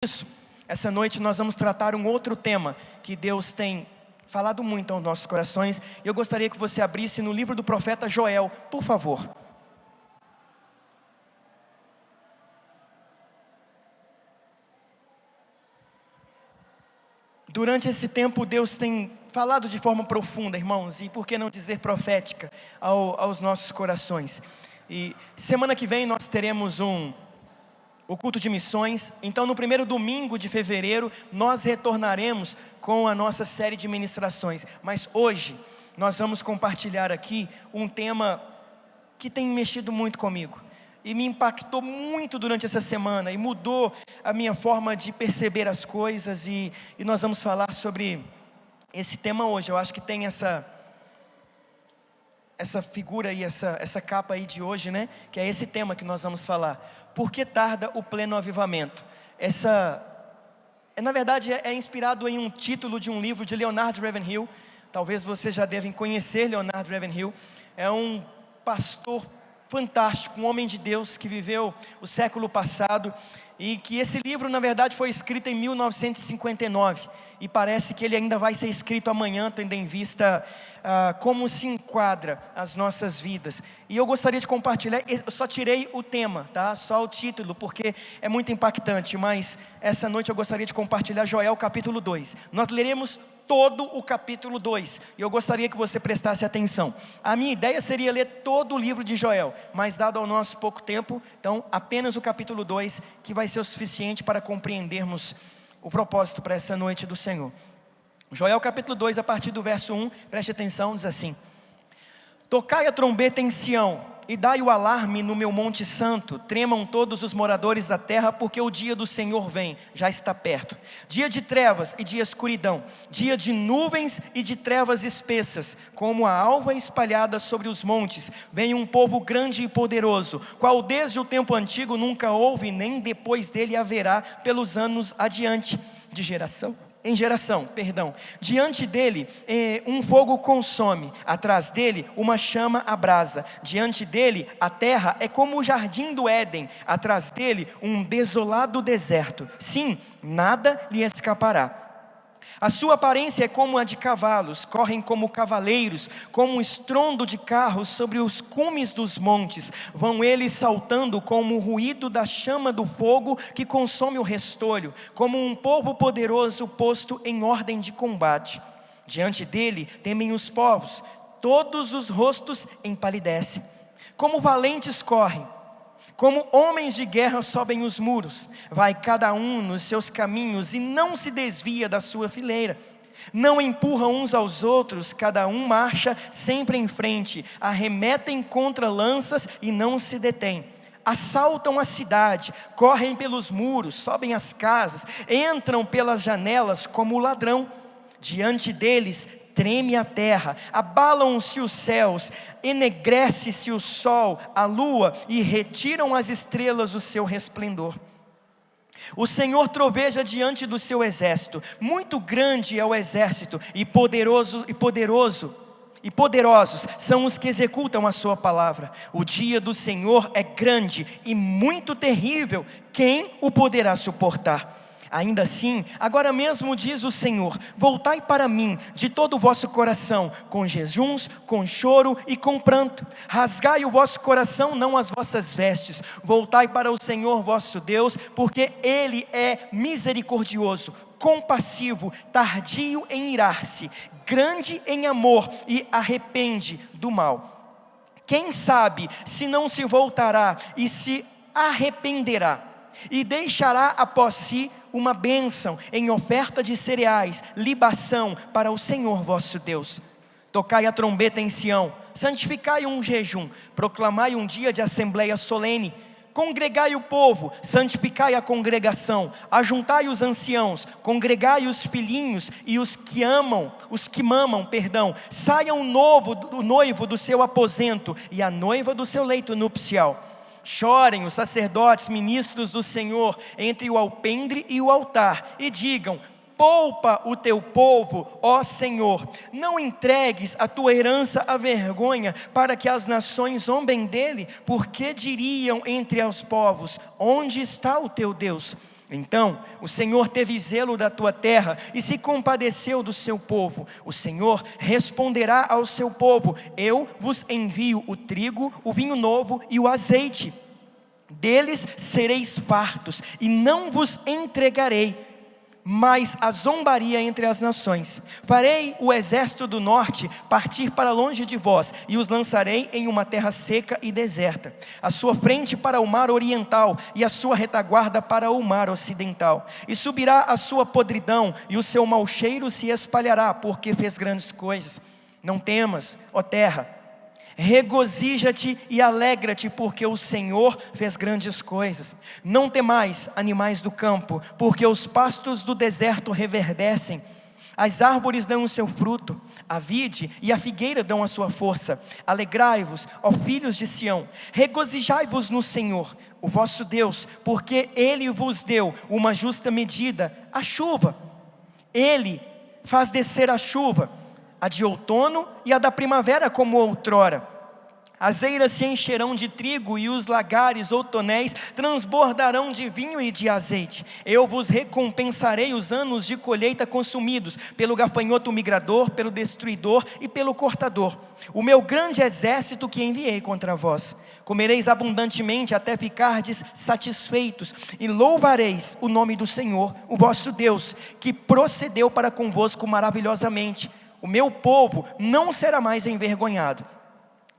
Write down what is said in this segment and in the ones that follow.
Isso, essa noite nós vamos tratar um outro tema que Deus tem falado muito aos nossos corações. Eu gostaria que você abrisse no livro do profeta Joel, por favor. Durante esse tempo Deus tem falado de forma profunda, irmãos, e por que não dizer profética aos nossos corações. E semana que vem nós teremos o culto de missões. Então no primeiro domingo de fevereiro nós retornaremos com a nossa série de ministrações. Mas hoje nós vamos compartilhar aqui um tema que tem mexido muito comigo e me impactou muito durante essa semana e mudou a minha forma de perceber as coisas, e nós vamos falar sobre esse tema hoje. Eu acho que tem essa figura aí, essa capa aí de hoje, né? Que é esse tema que nós vamos falar. Por que tarda o pleno avivamento? Na verdade, é inspirado em um título de um livro de Leonard Ravenhill. Talvez vocês já devem conhecer Leonard Ravenhill. É um pastor fantástico, um homem de Deus que viveu o século passado, e que esse livro na verdade foi escrito em 1959, e parece que ele ainda vai ser escrito amanhã, tendo em vista como se enquadra as nossas vidas. E eu gostaria de compartilhar, eu só tirei o tema, tá? Só o título, porque é muito impactante, mas essa noite eu gostaria de compartilhar Joel capítulo 2, nós leremos todo o capítulo 2, e eu gostaria que você prestasse atenção. A minha ideia seria ler todo o livro de Joel, mas dado ao nosso pouco tempo, então apenas o capítulo 2, que vai ser o suficiente para compreendermos o propósito para essa noite do Senhor. Joel capítulo 2, a partir do verso 1, preste atenção, diz assim: Tocai a trombeta em Sião, e dai o alarme no meu monte santo, tremam todos os moradores da terra, porque o dia do Senhor vem, já está perto. Dia de trevas e de escuridão, dia de nuvens e de trevas espessas, como a alva espalhada sobre os montes, vem um povo grande e poderoso, qual desde o tempo antigo nunca houve, nem depois dele haverá, pelos anos adiante, de geração em geração, diante dele um fogo consome, atrás dele uma chama abrasa, diante dele a terra é como o jardim do Éden, atrás dele um desolado deserto, sim, nada lhe escapará. A sua aparência é como a de cavalos, correm como cavaleiros, como um estrondo de carros sobre os cumes dos montes, vão eles saltando como o ruído da chama do fogo que consome o restolho, como um povo poderoso posto em ordem de combate. Diante dele temem os povos, todos os rostos empalidecem, como valentes correm, como homens de guerra sobem os muros, vai cada um nos seus caminhos e não se desvia da sua fileira, não empurram uns aos outros, cada um marcha sempre em frente, arremetem contra lanças e não se detêm, assaltam a cidade, correm pelos muros, sobem as casas, entram pelas janelas como o ladrão. Diante deles treme a terra, abalam-se os céus, enegrece-se o sol, a lua, e retiram as estrelas o seu resplendor. O Senhor troveja diante do seu exército, muito grande é o exército, e poderosos são os que executam a sua palavra. O dia do Senhor é grande e muito terrível, quem o poderá suportar? Ainda assim, agora mesmo diz o Senhor: voltai para mim de todo o vosso coração, com jejuns, com choro e com pranto. Rasgai o vosso coração, não as vossas vestes. Voltai para o Senhor vosso Deus, porque Ele é misericordioso, compassivo, tardio em irar-se, grande em amor e arrepende do mal. Quem sabe se não se voltará e se arrependerá, e deixará após si uma bênção em oferta de cereais, libação para o Senhor vosso Deus. Tocai a trombeta em Sião, santificai um jejum, proclamai um dia de assembleia solene, congregai o povo, santificai a congregação, ajuntai os anciãos, congregai os filhinhos e os que mamam, saiam o noivo do seu aposento e a noiva do seu leito nupcial. Chorem os sacerdotes, ministros do Senhor, entre o alpendre e o altar, e digam: poupa o teu povo, ó Senhor, não entregues a tua herança à vergonha, para que as nações zombem dele, porque diriam entre os povos: onde está o teu Deus? Então o Senhor teve zelo da tua terra e se compadeceu do seu povo. O Senhor responderá ao seu povo: eu vos envio o trigo, o vinho novo e o azeite. Deles sereis fartos, e não vos entregarei mais a zombaria entre as nações. Farei o exército do norte partir para longe de vós, e os lançarei em uma terra seca e deserta, a sua frente para o mar oriental, e a sua retaguarda para o mar ocidental. E subirá a sua podridão, e o seu mau cheiro se espalhará, porque fez grandes coisas. Não temas, ó terra, regozija-te e alegra-te, porque o Senhor fez grandes coisas. Não temais, animais do campo, porque os pastos do deserto reverdecem. As árvores dão o seu fruto, a vide e a figueira dão a sua força. Alegrai-vos, ó filhos de Sião, regozijai-vos no Senhor, o vosso Deus, porque Ele vos deu uma justa medida, a chuva. Ele faz descer a chuva, a de outono e a da primavera como outrora. As eiras se encherão de trigo e os lagares ou tonéis transbordarão de vinho e de azeite. Eu vos recompensarei os anos de colheita consumidos pelo gafanhoto migrador, pelo destruidor e pelo cortador. O meu grande exército que enviei contra vós. Comereis abundantemente até ficardes satisfeitos, e louvareis o nome do Senhor, o vosso Deus, que procedeu para convosco maravilhosamente. O meu povo não será mais envergonhado.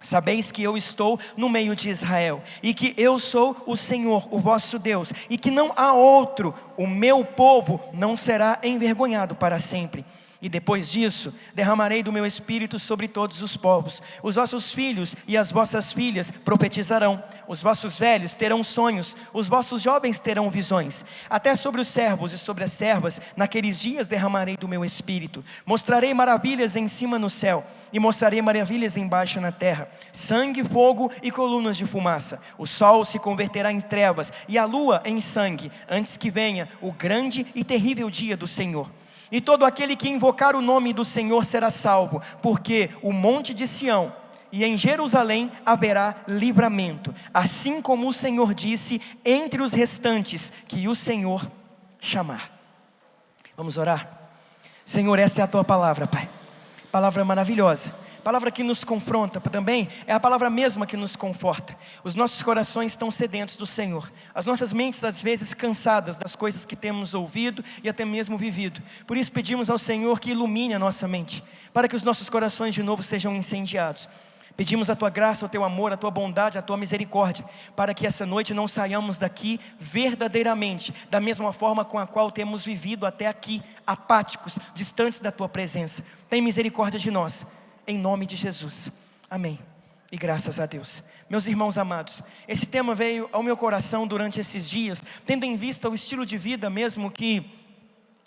Sabeis que eu estou no meio de Israel, e que eu sou o Senhor, o vosso Deus, e que não há outro. O meu povo não será envergonhado para sempre. E depois disso, derramarei do meu espírito sobre todos os povos. Os vossos filhos e as vossas filhas profetizarão. Os vossos velhos terão sonhos. Os vossos jovens terão visões. Até sobre os servos e sobre as servas, naqueles dias derramarei do meu espírito. Mostrarei maravilhas em cima no céu, e mostrarei maravilhas embaixo na terra: sangue, fogo e colunas de fumaça. O sol se converterá em trevas e a lua em sangue, antes que venha o grande e terrível dia do Senhor. E todo aquele que invocar o nome do Senhor será salvo, porque o monte de Sião e em Jerusalém haverá livramento, assim como o Senhor disse, entre os restantes que o Senhor chamar. Vamos orar? Senhor, essa é a tua palavra, Pai. Palavra maravilhosa, palavra que nos confronta, também é a palavra mesma que nos conforta. Os nossos corações estão sedentos do Senhor, as nossas mentes às vezes cansadas das coisas que temos ouvido e até mesmo vivido. Por isso pedimos ao Senhor que ilumine a nossa mente, para que os nossos corações de novo sejam incendiados. Pedimos a tua graça, o teu amor, a tua bondade, a tua misericórdia, para que essa noite não saiamos daqui verdadeiramente da mesma forma com a qual temos vivido até aqui, apáticos, distantes da tua presença. Tem misericórdia de nós, em nome de Jesus, amém, e graças a Deus. Meus irmãos amados, esse tema veio ao meu coração durante esses dias, tendo em vista o estilo de vida mesmo que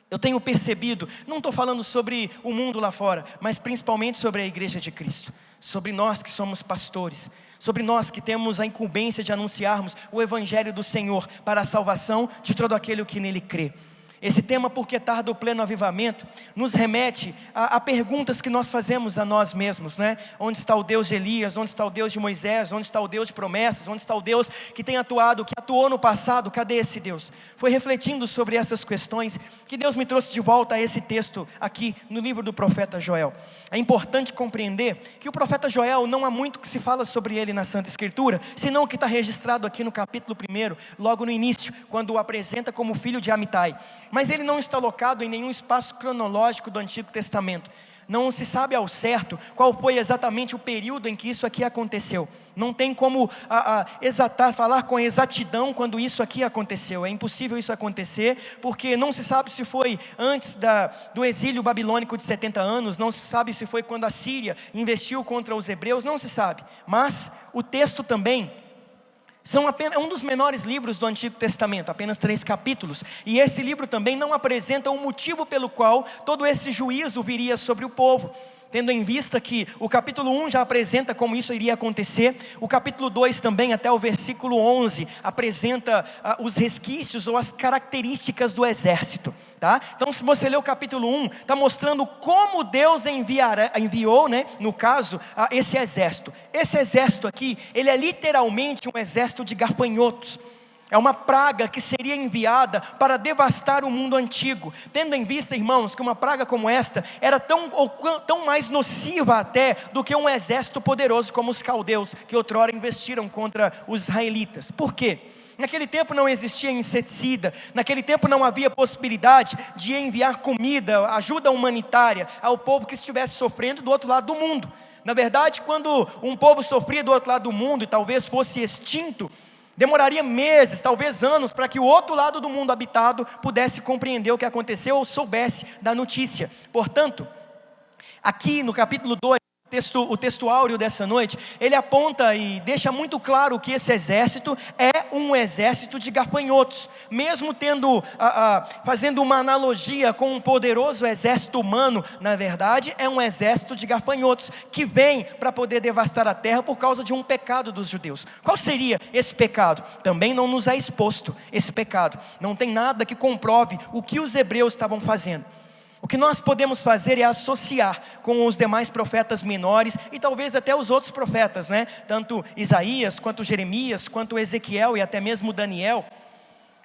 eu tenho percebido. Não estou falando sobre o mundo lá fora, mas principalmente sobre a igreja de Cristo, sobre nós que somos pastores, sobre nós que temos a incumbência de anunciarmos o Evangelho do Senhor para a salvação de todo aquele que nele crê. Esse tema, porque tarda o pleno avivamento, nos remete a perguntas que nós fazemos a nós mesmos, né? Onde está o Deus de Elias? Onde está o Deus de Moisés? Onde está o Deus de promessas? Onde está o Deus que tem atuado, que atuou no passado? Cadê esse Deus? Foi refletindo sobre essas questões que Deus me trouxe de volta a esse texto aqui no livro do profeta Joel. É importante compreender que o profeta Joel, não há muito que se fala sobre ele na Santa Escritura, senão o que está registrado aqui no capítulo 1, logo no início, quando o apresenta como filho de Amitai. Mas ele não está locado em nenhum espaço cronológico do Antigo Testamento. Não se sabe ao certo qual foi exatamente o período em que isso aqui aconteceu. Não tem como falar com exatidão quando isso aqui aconteceu. É impossível isso acontecer, porque não se sabe se foi antes do exílio babilônico de 70 anos, não se sabe se foi quando a Síria investiu contra os hebreus, não se sabe. Mas o texto também é um dos menores livros do Antigo Testamento, apenas 3 capítulos. E esse livro também não apresenta um motivo pelo qual todo esse juízo viria sobre o povo. Tendo em vista que o capítulo 1 já apresenta como isso iria acontecer, o capítulo 2 também, até o versículo 11, apresenta os resquícios ou as características do exército. Tá? Então, se você ler o capítulo 1, está mostrando como Deus enviou, né, no caso, esse exército. Esse exército aqui, ele é literalmente um exército de gafanhotos. É uma praga que seria enviada para devastar o mundo antigo, tendo em vista, irmãos, que uma praga como esta era tão mais nociva até do que um exército poderoso como os caldeus, que outrora investiram contra os israelitas. Por quê? Naquele tempo não existia inseticida, naquele tempo não havia possibilidade de enviar comida, ajuda humanitária ao povo que estivesse sofrendo do outro lado do mundo. Na verdade, quando um povo sofria do outro lado do mundo e talvez fosse extinto, demoraria meses, talvez anos, para que o outro lado do mundo habitado pudesse compreender o que aconteceu ou soubesse da notícia. Portanto, aqui no capítulo 2, o texto áureo dessa noite, ele aponta e deixa muito claro que esse exército é um exército de gafanhotos. Mesmo fazendo uma analogia com um poderoso exército humano, na verdade é um exército de gafanhotos, que vem para poder devastar a terra por causa de um pecado dos judeus. Qual seria esse pecado? Também não nos é exposto esse pecado. Não tem nada que comprove o que os hebreus estavam fazendo. O que nós podemos fazer é associar com os demais profetas menores e talvez até os outros profetas, né? Tanto Isaías, quanto Jeremias, quanto Ezequiel e até mesmo Daniel.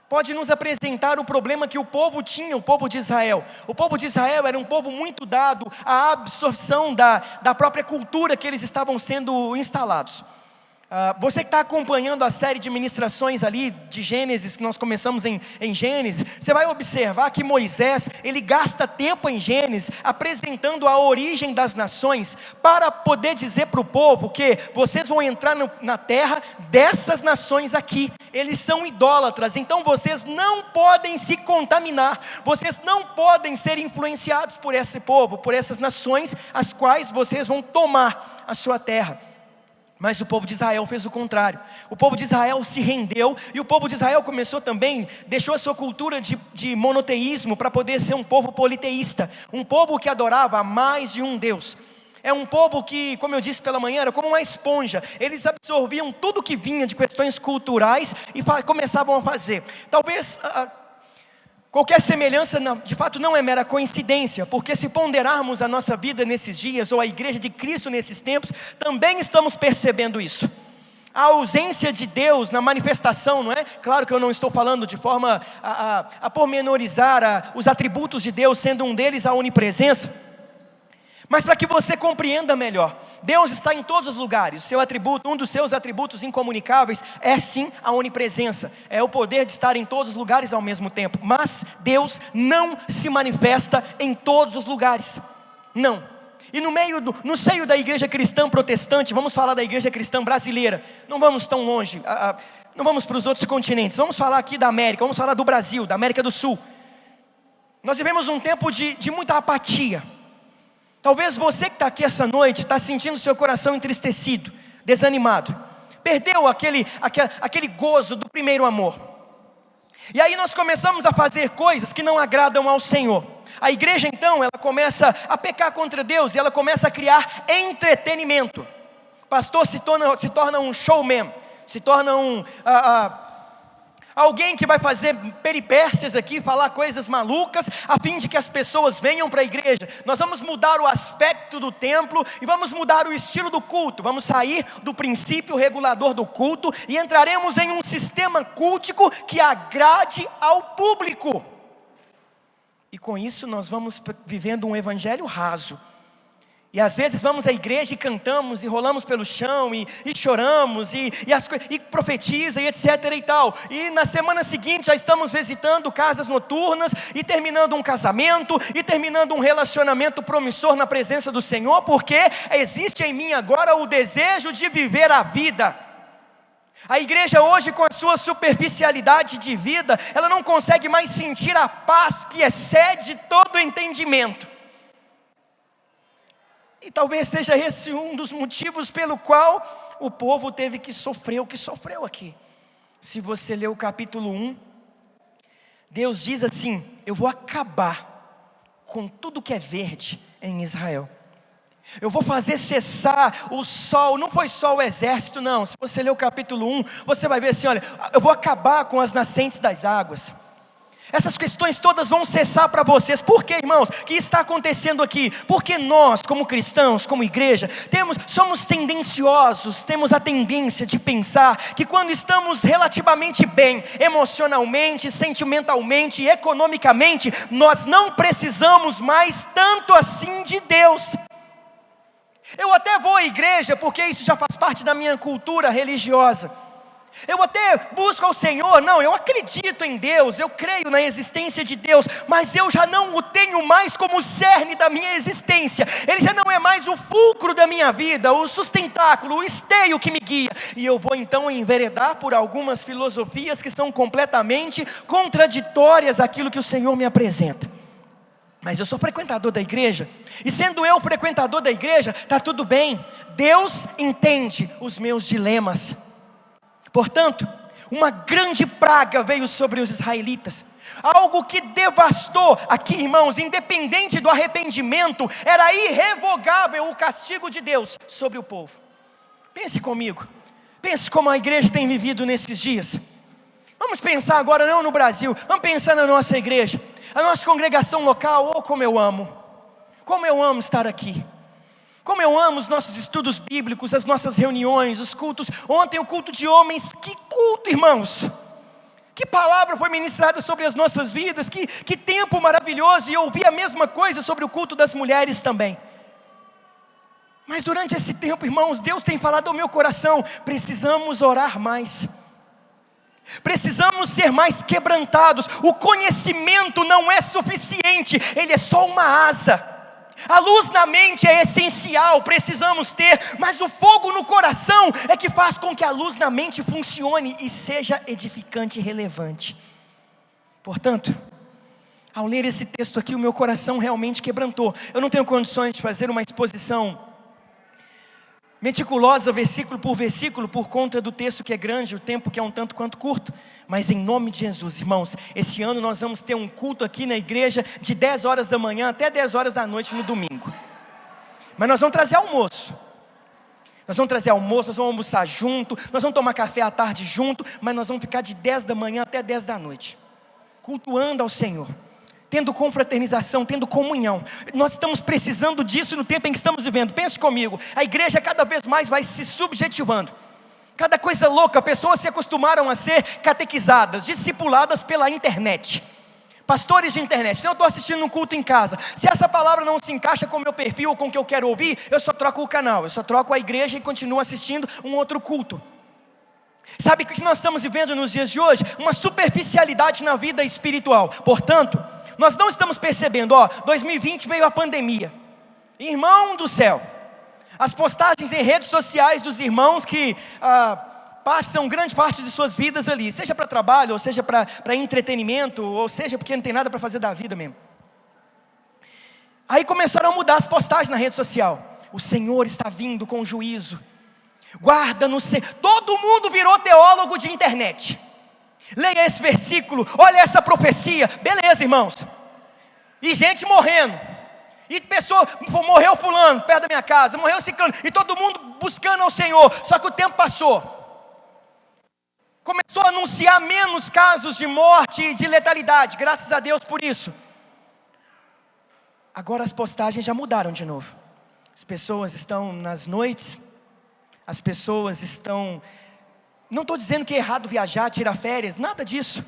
Pode nos apresentar o problema que o povo tinha, o povo de Israel. O povo de Israel era um povo muito dado à absorção da própria cultura que eles estavam sendo instalados. Você que está acompanhando a série de ministrações ali de Gênesis, que nós começamos em Gênesis, você vai observar que Moisés, ele gasta tempo em Gênesis, apresentando a origem das nações, para poder dizer para o povo que vocês vão entrar na terra dessas nações aqui, eles são idólatras, então vocês não podem se contaminar, vocês não podem ser influenciados por esse povo, por essas nações, as quais vocês vão tomar a sua terra. Mas o povo de Israel fez o contrário. O povo de Israel se rendeu, e o povo de Israel começou também, deixou a sua cultura de monoteísmo para poder ser um povo politeísta, um povo que adorava a mais de um Deus. É um povo que, como eu disse pela manhã, era como uma esponja. Eles absorviam tudo que vinha de questões culturais e começavam a fazer. Talvez qualquer semelhança, de fato, não é mera coincidência, porque se ponderarmos a nossa vida nesses dias, ou a igreja de Cristo nesses tempos, também estamos percebendo isso. A ausência de Deus na manifestação, não é? Claro que eu não estou falando de forma a pormenorizar os atributos de Deus, sendo um deles a onipresença. Mas para que você compreenda melhor, Deus está em todos os lugares. Seu atributo, um dos seus atributos incomunicáveis é sim a onipresença. É o poder de estar em todos os lugares ao mesmo tempo. Mas Deus não se manifesta em todos os lugares. Não. E no seio da igreja cristã protestante, vamos falar da igreja cristã brasileira. Não vamos tão longe, não vamos para os outros continentes. Vamos falar aqui da América, vamos falar do Brasil, da América do Sul. Nós vivemos um tempo de muita apatia. Talvez você que está aqui essa noite está sentindo seu coração entristecido, desanimado. Perdeu aquele gozo do primeiro amor. E aí nós começamos a fazer coisas que não agradam ao Senhor. A igreja então, ela começa a pecar contra Deus e ela começa a criar entretenimento. O pastor se torna um showman, se torna alguém que vai fazer peripécias aqui, falar coisas malucas, a fim de que as pessoas venham para a igreja. Nós vamos mudar o aspecto do templo e vamos mudar o estilo do culto. Vamos sair do princípio regulador do culto e entraremos em um sistema cultico que agrade ao público. E com isso nós vamos vivendo um evangelho raso. E às vezes vamos à igreja e cantamos, e rolamos pelo chão, e choramos, e profetiza, e etc e tal. E na semana seguinte já estamos visitando casas noturnas, e terminando um casamento, e terminando um relacionamento promissor na presença do Senhor, porque existe em mim agora o desejo de viver a vida. A igreja hoje, com a sua superficialidade de vida, ela não consegue mais sentir a paz que excede todo o entendimento. E talvez seja esse um dos motivos pelo qual o povo teve que sofrer o que sofreu aqui. Se você ler o capítulo 1, Deus diz assim: eu vou acabar com tudo que é verde em Israel. Eu vou fazer cessar o sol. Não foi só o exército, não. Se você ler o capítulo 1, você vai ver assim, olha, eu vou acabar com as nascentes das águas. Essas questões todas vão cessar para vocês. Por quê, irmãos? O que está acontecendo aqui? Porque nós, como cristãos, como igreja, somos tendenciosos, temos a tendência de pensar que quando estamos relativamente bem, emocionalmente, sentimentalmente e economicamente, nós não precisamos mais tanto assim de Deus. Eu até vou à igreja porque isso já faz parte da minha cultura religiosa. Eu até busco ao Senhor, não, eu acredito em Deus, eu creio na existência de Deus, mas eu já não o tenho mais como o cerne da minha existência. Ele já não é mais o fulcro da minha vida, o sustentáculo, o esteio que me guia. E eu vou então enveredar por algumas filosofias que são completamente contraditórias àquilo que o Senhor me apresenta. Mas eu sou frequentador da igreja, e sendo eu frequentador da igreja, está tudo bem. Deus entende os meus dilemas. Portanto, uma grande praga veio sobre os israelitas, algo que devastou, aqui irmãos, independente do arrependimento, era irrevogável o castigo de Deus sobre o povo. Pense comigo, pense como a igreja tem vivido nesses dias. Vamos pensar agora não no Brasil, vamos pensar na nossa igreja, a nossa congregação local. Oh, como eu amo estar aqui. Como eu amo os nossos estudos bíblicos, as nossas reuniões, os cultos. Ontem o culto de homens, que culto, irmãos! Que palavra foi ministrada sobre as nossas vidas, que tempo maravilhoso. E eu ouvi a mesma coisa sobre o culto das mulheres também. Mas durante esse tempo, irmãos, Deus tem falado ao meu coração: precisamos orar mais. Precisamos ser mais quebrantados. O conhecimento não é suficiente, ele é só uma asa. A luz na mente é essencial, precisamos ter, mas o fogo no coração é que faz com que a luz na mente funcione e seja edificante e relevante. Portanto, ao ler esse texto aqui, o meu coração realmente quebrantou. Eu não tenho condições de fazer uma exposição meticulosa, versículo por versículo, por conta do texto que é grande, o tempo que é um tanto quanto curto. Mas em nome de Jesus, irmãos, esse ano nós vamos ter um culto aqui na igreja de 10 horas da manhã até 10 horas da noite no domingo. Mas nós vamos trazer almoço. Nós vamos almoçar junto, nós vamos tomar café à tarde junto, mas nós vamos ficar de 10 da manhã até 10 da noite, cultuando ao Senhor, tendo confraternização, tendo comunhão. Nós estamos precisando disso no tempo em que estamos vivendo. Pense comigo, a igreja cada vez mais vai se subjetivando. Cada coisa louca, pessoas se acostumaram a ser catequizadas, discipuladas pela internet. Pastores de internet. Então eu estou assistindo um culto em casa. Se essa palavra não se encaixa com o meu perfil ou com o que eu quero ouvir, eu só troco o canal, eu só troco a igreja e continuo assistindo um outro culto. Sabe o que nós estamos vivendo nos dias de hoje? Uma superficialidade na vida espiritual. Portanto, nós não estamos percebendo, 2020 veio a pandemia. Irmão do céu, as postagens em redes sociais dos irmãos que passam grande parte de suas vidas ali, seja para trabalho, ou seja para entretenimento, ou seja porque não tem nada para fazer da vida mesmo. Aí começaram a mudar as postagens na rede social. O Senhor está vindo com juízo. Guarda no Senhor. Todo mundo virou teólogo de internet. Leia esse versículo, olha essa profecia. Beleza, irmãos. E gente morrendo. E pessoa, morreu fulano perto da minha casa, morreu ciclano, e todo mundo buscando ao Senhor. Só que o tempo passou. Começou a anunciar menos casos de morte e de letalidade. Graças a Deus por isso. Agora as postagens já mudaram de novo. As pessoas estão nas noites. As pessoas estão... Não estou dizendo que é errado viajar, tirar férias, nada disso.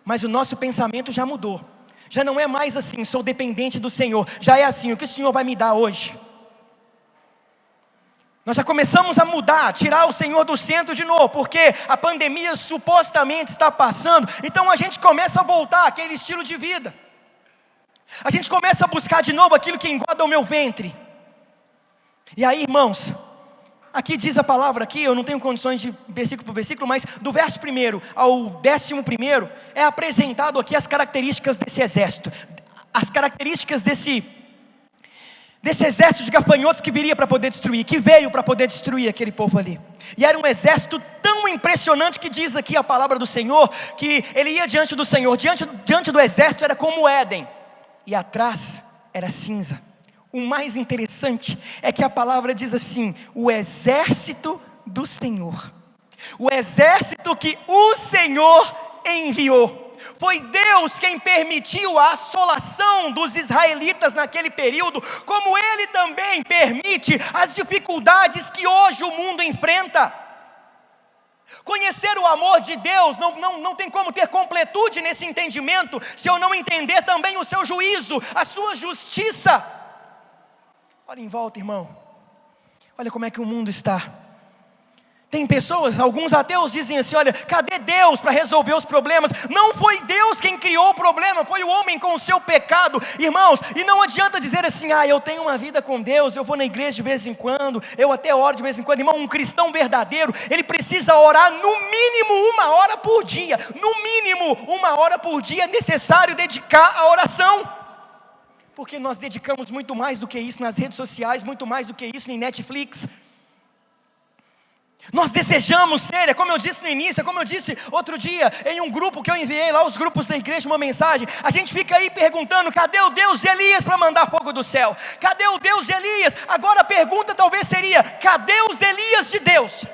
Mas o nosso pensamento já mudou. Já não é mais assim, sou dependente do Senhor. Já é assim, o que o Senhor vai me dar hoje? Nós já começamos a mudar, tirar o Senhor do centro de novo, porque a pandemia supostamente está passando. Então a gente começa a voltar àquele estilo de vida. A gente começa a buscar de novo aquilo que engorda o meu ventre. E aí, irmãos, aqui diz a palavra aqui, eu não tenho condições de versículo por versículo, mas do verso 1 ao 11º, é apresentado aqui as características desse exército. As características desse exército de gafanhotos que viria para poder destruir, que veio para poder destruir aquele povo ali. E era um exército tão impressionante que diz aqui a palavra do Senhor, que ele ia diante do Senhor, diante do exército era como o Éden, e atrás era cinza. O mais interessante é que a palavra diz assim, o exército do Senhor. O exército que o Senhor enviou. Foi Deus quem permitiu a assolação dos israelitas naquele período, como Ele também permite as dificuldades que hoje o mundo enfrenta. Conhecer o amor de Deus não tem como ter completude nesse entendimento, se eu não entender também o seu juízo, a sua justiça. Olha em volta, irmão, olha como é que o mundo está. Tem pessoas, alguns ateus dizem assim: olha, cadê Deus para resolver os problemas? Não foi Deus quem criou o problema, foi o homem com o seu pecado, irmãos. E não adianta dizer assim: eu tenho uma vida com Deus, eu vou na igreja de vez em quando, eu até oro de vez em quando. Irmão, um cristão verdadeiro, ele precisa orar no mínimo 1 hora por dia. No mínimo 1 hora por dia é necessário dedicar à oração. Porque nós dedicamos muito mais do que isso nas redes sociais, muito mais do que isso em Netflix. Nós desejamos ser, é como eu disse no início, é como eu disse outro dia, em um grupo que eu enviei lá, os grupos da igreja, uma mensagem. A gente fica aí perguntando: cadê o Deus de Elias para mandar fogo do céu? Cadê o Deus de Elias? Agora a pergunta talvez seria: cadê os Elias de Deus?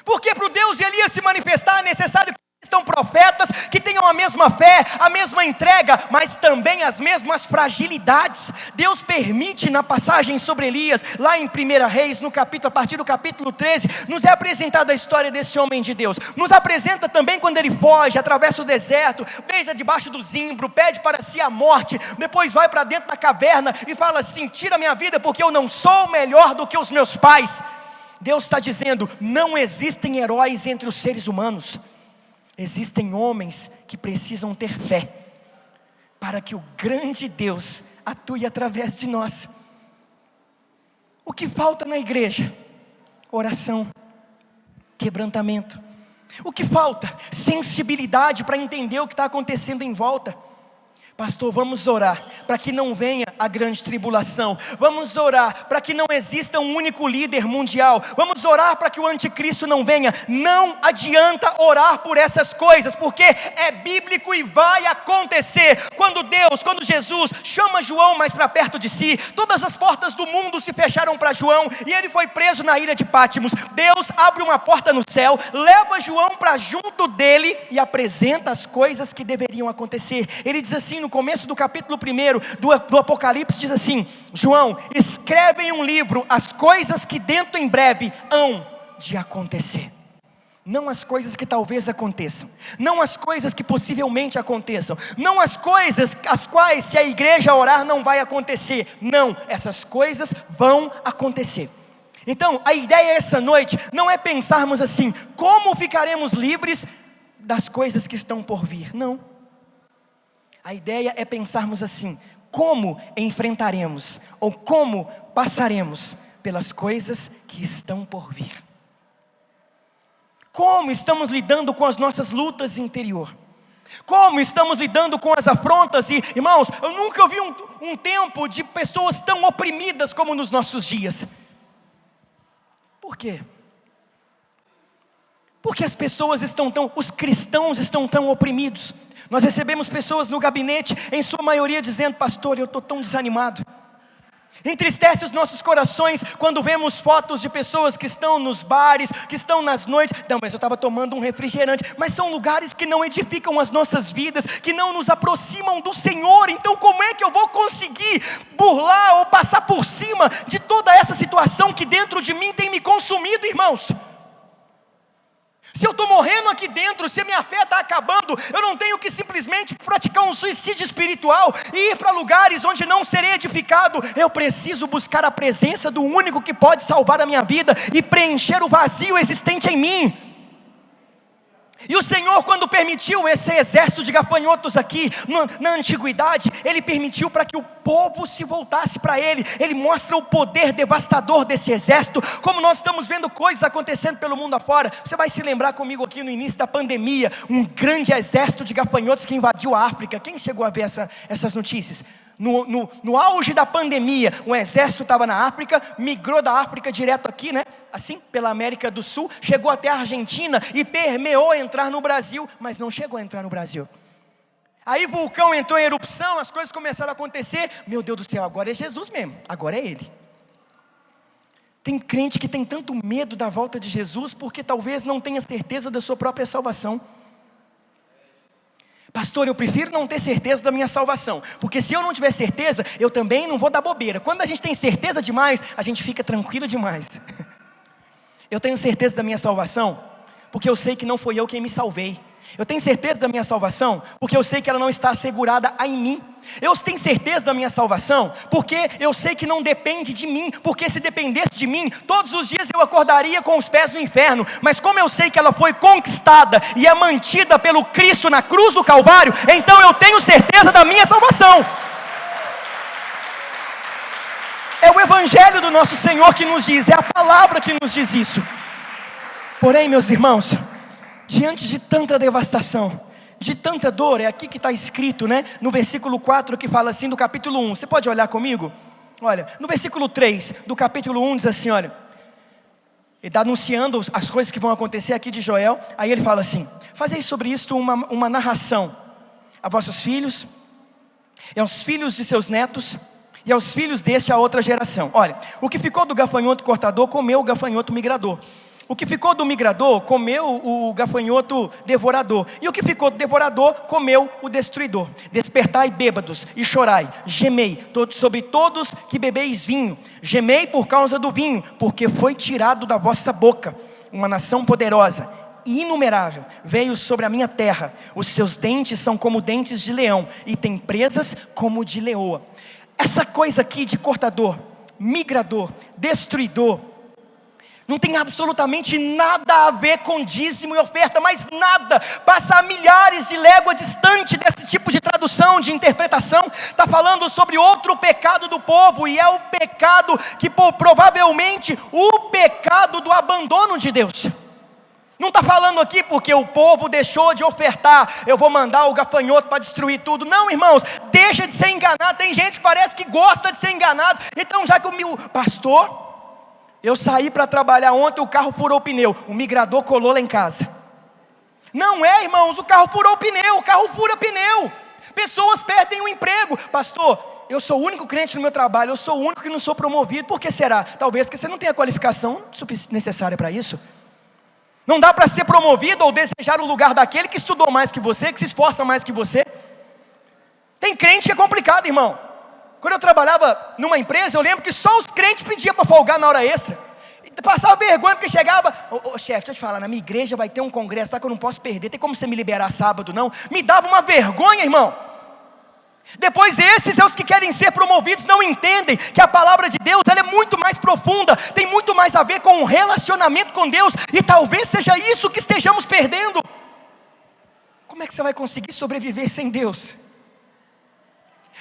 Porque para o Deus de Elias se manifestar é necessário que existam profetas que tenham a mesma fé, a mesma entrega, mas também as mesmas fragilidades. Deus permite na passagem sobre Elias, lá em 1 Reis, a partir do capítulo 13, nos é apresentada a história desse homem de Deus. Nos apresenta também quando ele foge, atravessa o deserto, beija debaixo do zimbro, pede para si a morte, depois vai para dentro da caverna e fala assim: tira minha vida porque eu não sou melhor do que os meus pais. Deus está dizendo: não existem heróis entre os seres humanos. Existem homens que precisam ter fé, para que o grande Deus atue através de nós. O que falta na igreja? Oração, quebrantamento. O que falta? Sensibilidade para entender o que está acontecendo em volta. Pastor, vamos orar para que não venha a grande tribulação. Vamos orar para que não exista um único líder mundial. Vamos orar para que o anticristo não venha. Não adianta orar por essas coisas, porque é bíblico e vai acontecer. Quando Jesus chama João mais para perto de si, todas as portas do mundo se fecharam para João e ele foi preso na ilha de Pátimos. Deus abre uma porta no céu, leva João para junto dele e apresenta as coisas que deveriam acontecer. Ele diz assim no começo do capítulo 1 do Apocalipse, diz assim: João, escreve em um livro as coisas que dentro em breve hão de acontecer. Não as coisas que talvez aconteçam, não as coisas que possivelmente aconteçam, não as coisas as quais se a igreja orar não vai acontecer. Não, essas coisas vão acontecer. Então a ideia essa noite não é pensarmos assim: como ficaremos livres das coisas que estão por vir. Não. A ideia é pensarmos assim: como enfrentaremos, ou como passaremos pelas coisas que estão por vir. Como estamos lidando com as nossas lutas interior? Como estamos lidando com as afrontas? E, irmãos, eu nunca vi um tempo de pessoas tão oprimidas como nos nossos dias. Por quê? Porque as pessoas os cristãos estão tão oprimidos. Nós recebemos pessoas no gabinete, em sua maioria dizendo: pastor, eu estou tão desanimado. Entristece os nossos corações quando vemos fotos de pessoas que estão nos bares, que estão nas noites. Não, mas eu estava tomando um refrigerante. Mas são lugares que não edificam as nossas vidas, que não nos aproximam do Senhor. Então como é que eu vou conseguir burlar ou passar por cima de toda essa situação que dentro de mim tem me consumido, irmãos? Se eu estou morrendo aqui dentro, se a minha fé está acabando, eu não tenho que simplesmente praticar um suicídio espiritual e ir para lugares onde não serei edificado. Eu preciso buscar a presença do único que pode salvar a minha vida e preencher o vazio existente em mim. E o Senhor, quando permitiu esse exército de gafanhotos aqui na antiguidade, Ele permitiu para que o povo se voltasse para Ele. Ele mostra o poder devastador desse exército, como nós estamos vendo coisas acontecendo pelo mundo afora. Você vai se lembrar comigo aqui no início da pandemia, um grande exército de gafanhotos que invadiu a África. Quem chegou a ver essas notícias? No auge da pandemia, um exército estava na África, migrou da África direto aqui, né? Assim, pela América do Sul, chegou até a Argentina e permeou a entrar no Brasil, mas não chegou a entrar no Brasil. Aí vulcão entrou em erupção, as coisas começaram a acontecer. Meu Deus do céu, agora é Jesus mesmo, agora é Ele. Tem crente que tem tanto medo da volta de Jesus, porque talvez não tenha certeza da sua própria salvação. Pastor, eu prefiro não ter certeza da minha salvação, porque se eu não tiver certeza, eu também não vou dar bobeira. Quando a gente tem certeza demais, a gente fica tranquilo demais. Eu tenho certeza da minha salvação, porque eu sei que não foi eu quem me salvei. Eu tenho certeza da minha salvação, porque eu sei que ela não está assegurada em mim. Eu tenho certeza da minha salvação, porque eu sei que não depende de mim. Porque se dependesse de mim, todos os dias eu acordaria com os pés no inferno. Mas como eu sei que ela foi conquistada e é mantida pelo Cristo na cruz do Calvário, então eu tenho certeza da minha salvação. É o Evangelho do nosso Senhor que nos diz, é a palavra que nos diz isso. Porém, meus irmãos, diante de tanta devastação, de tanta dor, é aqui que está escrito, né? No versículo 4 que fala assim do capítulo 1, você pode olhar comigo? Olha, no versículo 3 do capítulo 1 diz assim, olha, ele está anunciando as coisas que vão acontecer aqui de Joel. Aí ele fala assim: fazei sobre isto uma narração a vossos filhos, e aos filhos de seus netos, e aos filhos deste a outra geração. Olha, o que ficou do gafanhoto cortador, comeu o gafanhoto migrador. O que ficou do migrador, comeu o gafanhoto devorador. E o que ficou do devorador, comeu o destruidor. Despertai bêbados e chorai, gemei sobre todos que bebeis vinho. Gemei por causa do vinho, porque foi tirado da vossa boca. Uma nação poderosa e inumerável veio sobre a minha terra. Os seus dentes são como dentes de leão, e tem presas como de leoa. Essa coisa aqui de cortador, migrador, destruidor, não tem absolutamente nada a ver com dízimo e oferta, mas nada. Passa a milhares de léguas distante desse tipo de tradução, de interpretação. Está falando sobre outro pecado do povo, e é o pecado que provavelmente o pecado do abandono de Deus. Não está falando aqui porque o povo deixou de ofertar, eu vou mandar o gafanhoto para destruir tudo. Não, irmãos, deixa de ser enganado. Tem gente que parece que gosta de ser enganado. Então, já que o pastor, eu saí para trabalhar ontem, o carro furou o pneu, o migrador colou lá em casa. Não é, irmãos, o carro furou o pneu, o carro fura pneu. Pessoas perdem o emprego. Pastor, eu sou o único crente no meu trabalho, eu sou o único que não sou promovido. Por que será? Talvez porque você não tenha a qualificação necessária para isso. Não dá para ser promovido ou desejar o lugar daquele que estudou mais que você, que se esforça mais que você. Tem crente que é complicado, irmão. Quando eu trabalhava numa empresa, eu lembro que só os crentes pediam para folgar na hora extra. E passava vergonha porque chegava, chefe, deixa eu te falar, na minha igreja vai ter um congresso, tá, que eu não posso perder, tem como você me liberar sábado não? Me dava uma vergonha, irmão. Depois esses é os que querem ser promovidos, não entendem que a palavra de Deus, ela é muito mais profunda, tem muito mais a ver com um relacionamento com Deus, e talvez seja isso que estejamos perdendo. Como é que você vai conseguir sobreviver sem Deus?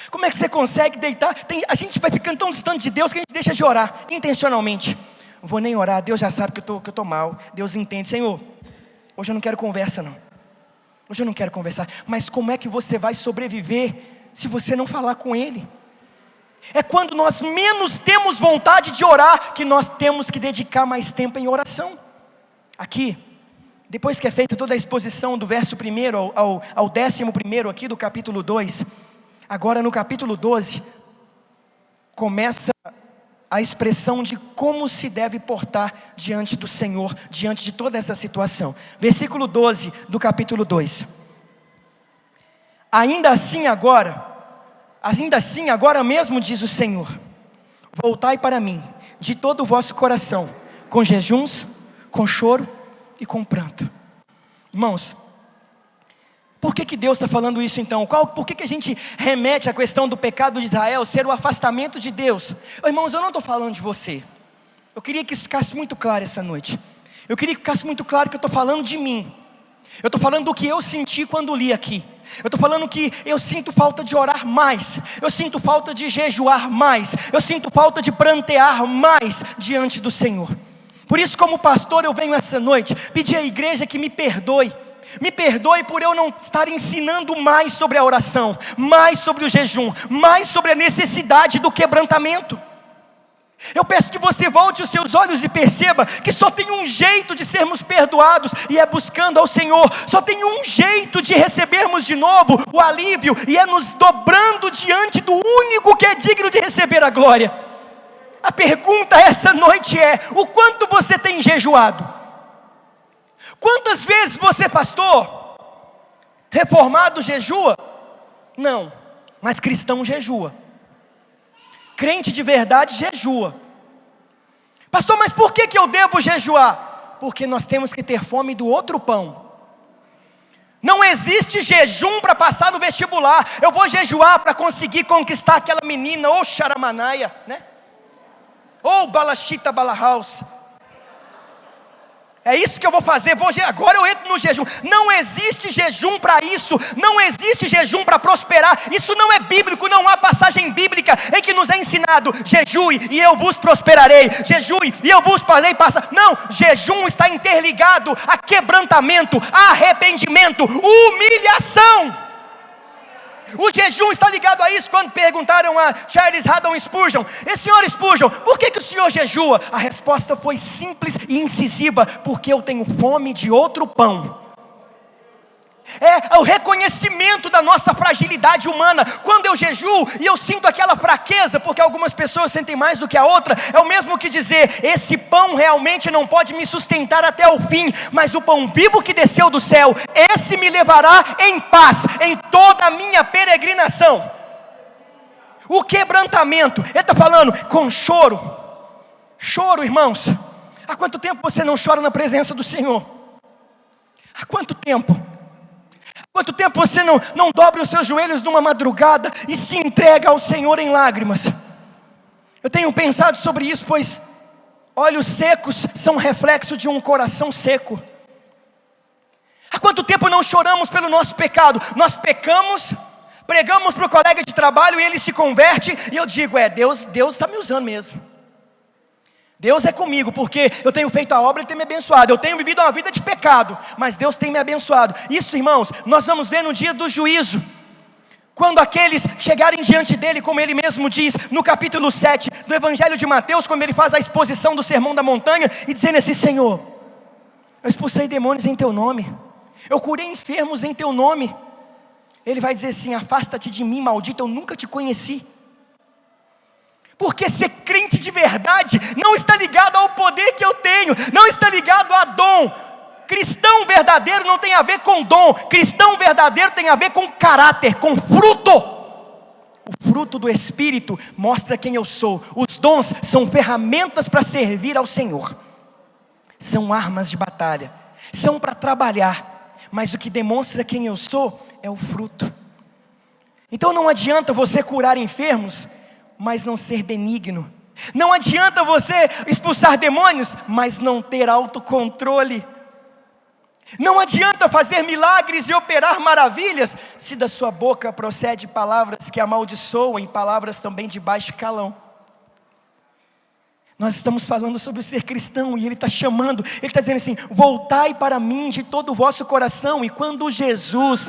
Como é que você consegue deitar? A gente vai ficando tão distante de Deus que a gente deixa de orar, intencionalmente. Não vou nem orar, Deus já sabe que eu estou mal. Deus entende, Senhor, hoje eu não quero conversa não. Hoje eu não quero conversar. Mas como é que você vai sobreviver se você não falar com Ele? É quando nós menos temos vontade de orar, que nós temos que dedicar mais tempo em oração. Aqui, depois que é feita toda a exposição do verso 1 ao 11º aqui do capítulo 2, agora no capítulo 12, começa a expressão de como se deve portar diante do Senhor, diante de toda essa situação. Versículo 12 do capítulo 2. Ainda assim agora mesmo diz o Senhor, voltai para mim, de todo o vosso coração, com jejuns, com choro e com pranto. Irmãos, por que Deus está falando isso então? Por que a gente remete à questão do pecado de Israel ser o afastamento de Deus? Irmãos, eu não estou falando de você. Eu queria que isso ficasse muito claro essa noite. Eu queria que ficasse muito claro que eu estou falando de mim. Eu estou falando do que eu senti quando li aqui. Eu estou falando que eu sinto falta de orar mais. Eu sinto falta de jejuar mais. Eu sinto falta de prantear mais diante do Senhor. Por isso, como pastor, eu venho essa noite pedir à igreja que me perdoe. Me perdoe por eu não estar ensinando mais sobre a oração, mais sobre o jejum, mais sobre a necessidade do quebrantamento. Eu peço que você volte os seus olhos e perceba que só tem um jeito de sermos perdoados, e é buscando ao Senhor. Só tem um jeito de recebermos de novo o alívio, e é nos dobrando diante do único que é digno de receber a glória. A pergunta essa noite é: o quanto você tem jejuado? Quantas vezes você, pastor, Reformado jejua? Não, mas cristão jejua. Crente de verdade jejua. Pastor, mas por que eu devo jejuar? Porque nós temos que ter fome do outro pão. Não existe jejum para passar no vestibular. Eu vou jejuar para conseguir conquistar aquela menina, ou Xaramanaia, né? Ou Balachita Balahaus. É isso que eu vou fazer, agora eu entro no jejum. Não existe jejum para isso. Não existe jejum para prosperar. Isso não é bíblico. Não há passagem bíblica em que nos é ensinado: jejue e eu vos prosperarei, jejue e eu vos farei passar. Não, jejum está interligado a quebrantamento, a arrependimento, humilhação. O jejum está ligado a isso. Quando perguntaram a Charles Haddon Spurgeon: senhor Spurgeon, por que o senhor jejua? A resposta foi simples e incisiva: porque eu tenho fome de outro pão. É o reconhecimento da nossa fragilidade humana. Quando eu jejuo e eu sinto aquela fraqueza, porque algumas pessoas sentem mais do que a outra, é o mesmo que dizer: esse pão realmente não pode me sustentar até o fim, mas o pão vivo que desceu do céu, esse me levará em paz em toda a minha peregrinação. O quebrantamento, ele está falando com choro. Choro, irmãos. Há quanto tempo você não chora na presença do Senhor? Há quanto tempo? Quanto tempo você não dobra os seus joelhos numa madrugada e se entrega ao Senhor em lágrimas? Eu tenho pensado sobre isso, pois olhos secos são reflexo de um coração seco. Há quanto tempo não choramos pelo nosso pecado? Nós pecamos, pregamos para o colega de trabalho e ele se converte, e eu digo: Deus está me usando mesmo. Deus é comigo, porque eu tenho feito a obra e tem me abençoado. Eu tenho vivido uma vida de pecado, mas Deus tem me abençoado. Isso, irmãos, nós vamos ver no dia do juízo, quando aqueles chegarem diante dele, como ele mesmo diz no capítulo 7 do Evangelho de Mateus, quando ele faz a exposição do Sermão da Montanha, e dizendo assim: Senhor, eu expulsei demônios em teu nome, eu curei enfermos em teu nome. Ele vai dizer assim: afasta-te de mim, maldito, eu nunca te conheci. Porque ser crente de verdade não está ligado ao poder que eu tenho, não está ligado a dom. Cristão verdadeiro não tem a ver com dom. Cristão verdadeiro tem a ver com caráter, com fruto. O fruto do Espírito mostra quem eu sou. Os dons são ferramentas para servir ao Senhor, são armas de batalha, são para trabalhar, mas o que demonstra quem eu sou é o fruto. Então não adianta você curar enfermos, mas não ser benigno. Não adianta você expulsar demônios, mas não ter autocontrole. Não adianta fazer milagres e operar maravilhas, se da sua boca procede palavras que amaldiçoam, palavras também de baixo calão. Nós estamos falando sobre o ser cristão, e ele está chamando, ele está dizendo assim: voltai para mim de todo o vosso coração. E quando Jesus,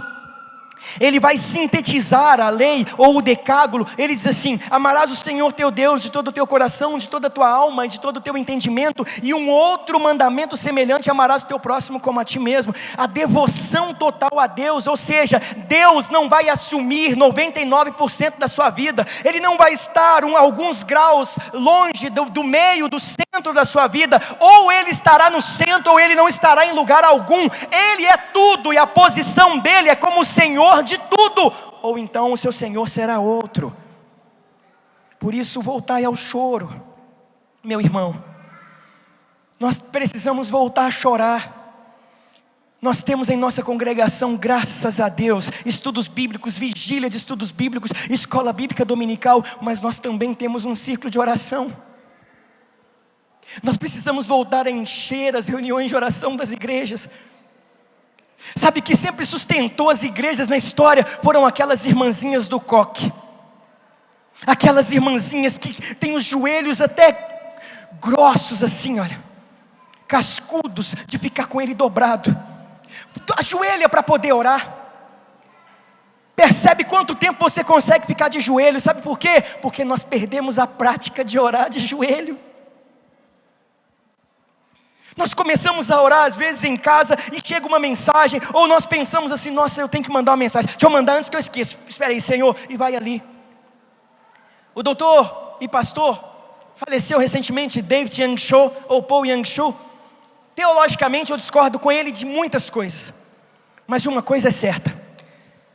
ele vai sintetizar a lei ou o decágulo, ele diz assim: amarás o Senhor teu Deus de todo o teu coração, de toda a tua alma e de todo o teu entendimento, e um outro mandamento semelhante: amarás o teu próximo como a ti mesmo. A devoção total a Deus, ou seja, Deus não vai assumir 99% da sua vida, ele não vai estar alguns graus longe do meio, do centro da sua vida. Ou ele estará no centro, ou ele não estará em lugar algum. Ele é tudo, e a posição dele é como o Senhor de tudo, ou então o seu Senhor será outro. Por isso, voltai ao choro, meu irmão. Nós precisamos voltar a chorar. Nós temos em nossa congregação, graças a Deus, estudos bíblicos, vigília de estudos bíblicos, escola bíblica dominical, mas nós também temos um círculo de oração. Nós precisamos voltar a encher as reuniões de oração das igrejas. Sabe, que sempre sustentou as igrejas na história foram aquelas irmãzinhas do coque. Aquelas irmãzinhas que têm os joelhos até grossos assim, olha, cascudos, de ficar com ele dobrado. Ajoelha para poder orar. Percebe quanto tempo você consegue ficar de joelho? Sabe por quê? Porque nós perdemos a prática de orar de joelho. Nós começamos a orar às vezes em casa e chega uma mensagem, ou nós pensamos assim: nossa, eu tenho que mandar uma mensagem, deixa eu mandar antes que eu esqueça. Espera aí, Senhor, e vai ali. O doutor e pastor faleceu recentemente, David Young Cho, ou Paul Young Cho. Teologicamente eu discordo com ele de muitas coisas, mas uma coisa é certa: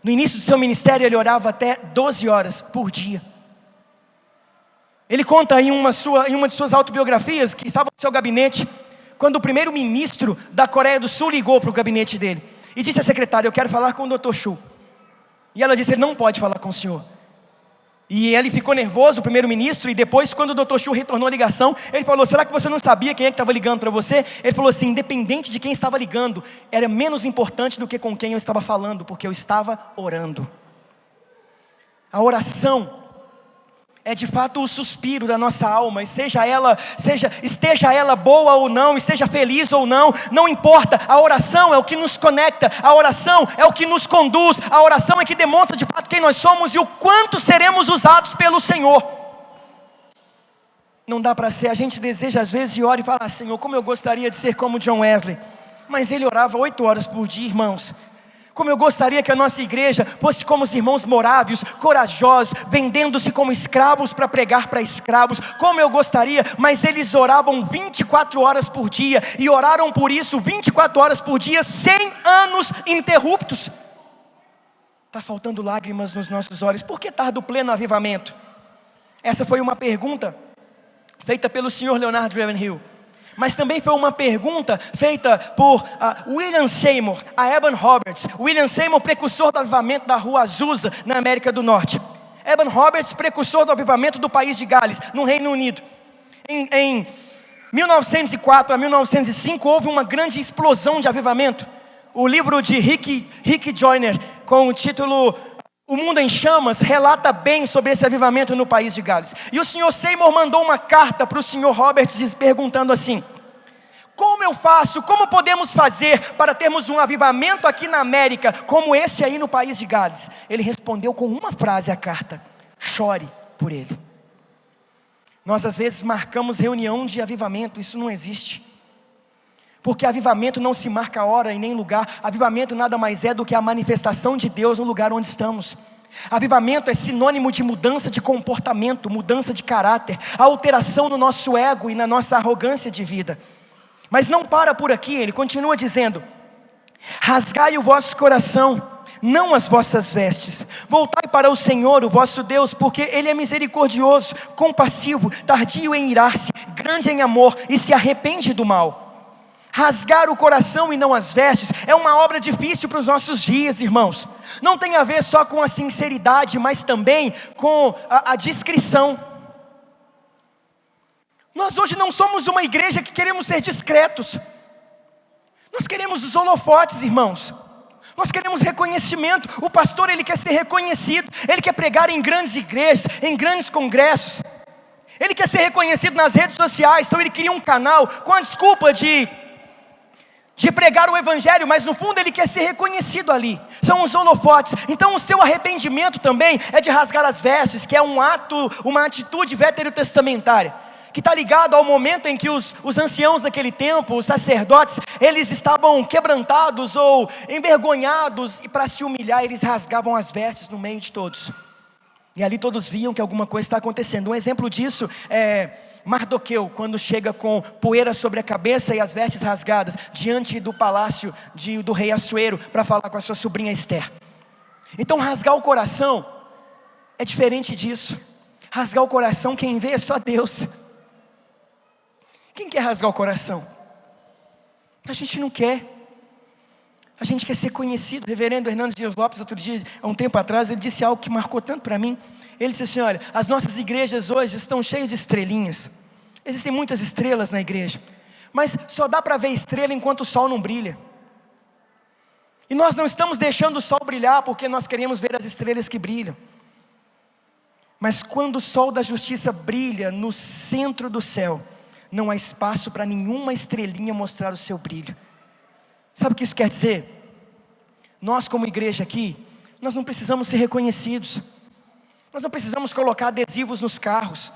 No início do seu ministério ele orava até 12 horas por dia. Ele conta em uma de suas autobiografias que estava no seu gabinete, quando o primeiro-ministro da Coreia do Sul ligou para o gabinete dele e disse à secretária: eu quero falar com o Dr. Chu. E ela disse: ele não pode falar com o senhor. E ele ficou nervoso, o primeiro-ministro, e depois, quando o Dr. Chu retornou a ligação, ele falou: será que você não sabia quem é que estava ligando para você? Ele falou assim: independente de quem estava ligando, era menos importante do que com quem eu estava falando, porque eu estava orando. A oração é de fato o suspiro da nossa alma, e esteja ela boa ou não, esteja feliz ou não, não importa. A oração é o que nos conecta, a oração é o que nos conduz, a oração é que demonstra de fato quem nós somos e o quanto seremos usados pelo Senhor. Não dá para ser, a gente deseja às vezes e ora e fala: Senhor, como eu gostaria de ser como John Wesley, mas ele orava 8 horas por dia, irmãos. Como eu gostaria que a nossa igreja fosse como os irmãos morábios, corajosos, vendendo-se como escravos para pregar para escravos. Como eu gostaria, mas eles oravam 24 horas por dia, e oraram por isso 24 horas por dia, 100 anos ininterruptos. Está faltando lágrimas nos nossos olhos. Por que tarda o pleno avivamento? Essa foi uma pergunta feita pelo senhor Leonard Ravenhill, mas também foi uma pergunta feita por William Seymour, a Evan Roberts. William Seymour, precursor do avivamento da rua Azusa, na América do Norte. Evan Roberts, precursor do avivamento do país de Gales, no Reino Unido. Em 1904 a 1905, houve uma grande explosão de avivamento. O livro de Rick Joyner, com o título O Mundo em Chamas, relata bem sobre esse avivamento no país de Gales. E o senhor Seymour mandou uma carta para o senhor Roberts perguntando assim: como podemos fazer para termos um avivamento aqui na América como esse aí no país de Gales? Ele respondeu com uma frase à carta: chore por ele. Nós às vezes marcamos reunião de avivamento, isso não existe. Porque avivamento não se marca hora e nem lugar. Avivamento nada mais é do que a manifestação de Deus no lugar onde estamos. Avivamento é sinônimo de mudança de comportamento, mudança de caráter, alteração no nosso ego e na nossa arrogância de vida. Mas não para por aqui, ele continua dizendo: rasgai o vosso coração, não as vossas vestes. Voltai para o Senhor, o vosso Deus, porque Ele é misericordioso, compassivo, tardio em irar-se, grande em amor, e se arrepende do mal. Rasgar o coração e não as vestes é uma obra difícil para os nossos dias, irmãos. Não tem a ver só com a sinceridade, mas também com a discrição. Nós hoje não somos uma igreja que queremos ser discretos. Nós queremos os holofotes, irmãos. Nós queremos reconhecimento. O pastor, ele quer ser reconhecido. Ele quer pregar em grandes igrejas, em grandes congressos. Ele quer ser reconhecido nas redes sociais. Então ele cria um canal com a desculpa de pregar o evangelho, mas no fundo ele quer ser reconhecido ali. São os holofotes. Então o seu arrependimento também é de rasgar as vestes, que é um ato, uma atitude veterotestamentária, que está ligado ao momento em que os anciãos daquele tempo, os sacerdotes, eles estavam quebrantados ou envergonhados, e para se humilhar eles rasgavam as vestes no meio de todos. E ali todos viam que alguma coisa está acontecendo. Um exemplo disso é Mardoqueu, quando chega com poeira sobre a cabeça e as vestes rasgadas, diante do palácio do rei Assuero, para falar com a sua sobrinha Esther. Então rasgar o coração é diferente disso. Rasgar o coração, quem vê é só Deus. Quem quer rasgar o coração? A gente não quer. A gente quer ser conhecido. O reverendo Hernandes Dias Lopes, outro dia, há um tempo atrás, ele disse algo que marcou tanto para mim. Ele disse assim: olha, as nossas igrejas hoje estão cheias de estrelinhas. Existem muitas estrelas na igreja, mas só dá para ver estrela enquanto o sol não brilha. E nós não estamos deixando o sol brilhar porque nós queremos ver as estrelas que brilham. Mas quando o sol da justiça brilha no centro do céu, não há espaço para nenhuma estrelinha mostrar o seu brilho. Sabe o que isso quer dizer? Nós como igreja aqui, nós não precisamos ser reconhecidos. Nós não precisamos colocar adesivos nos carros.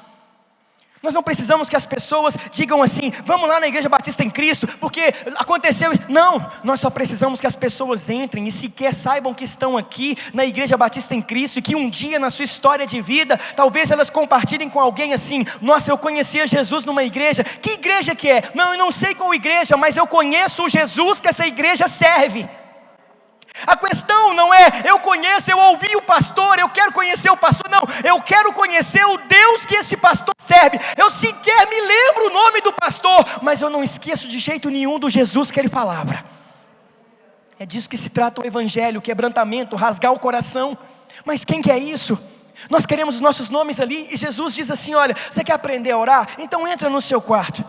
Nós não precisamos que as pessoas digam assim: vamos lá na Igreja Batista em Cristo, porque aconteceu isso. Não, nós só precisamos que as pessoas entrem e sequer saibam que estão aqui na Igreja Batista em Cristo, e que um dia na sua história de vida, talvez elas compartilhem com alguém assim: nossa, eu conhecia Jesus numa igreja. Que igreja que é? Não, eu não sei qual igreja, mas eu conheço o Jesus que essa igreja serve. A questão não é, eu conheço, eu ouvi o pastor, eu quero conhecer o pastor. Não, eu quero conhecer o Deus que esse pastor serve. Eu sequer me lembro o nome do pastor, mas eu não esqueço de jeito nenhum do Jesus que ele falava. É disso que se trata o evangelho, quebrantamento, rasgar o coração. Mas quem quer isso? Nós queremos os nossos nomes ali, e Jesus diz assim: olha, você quer aprender a orar? Então entra no seu quarto,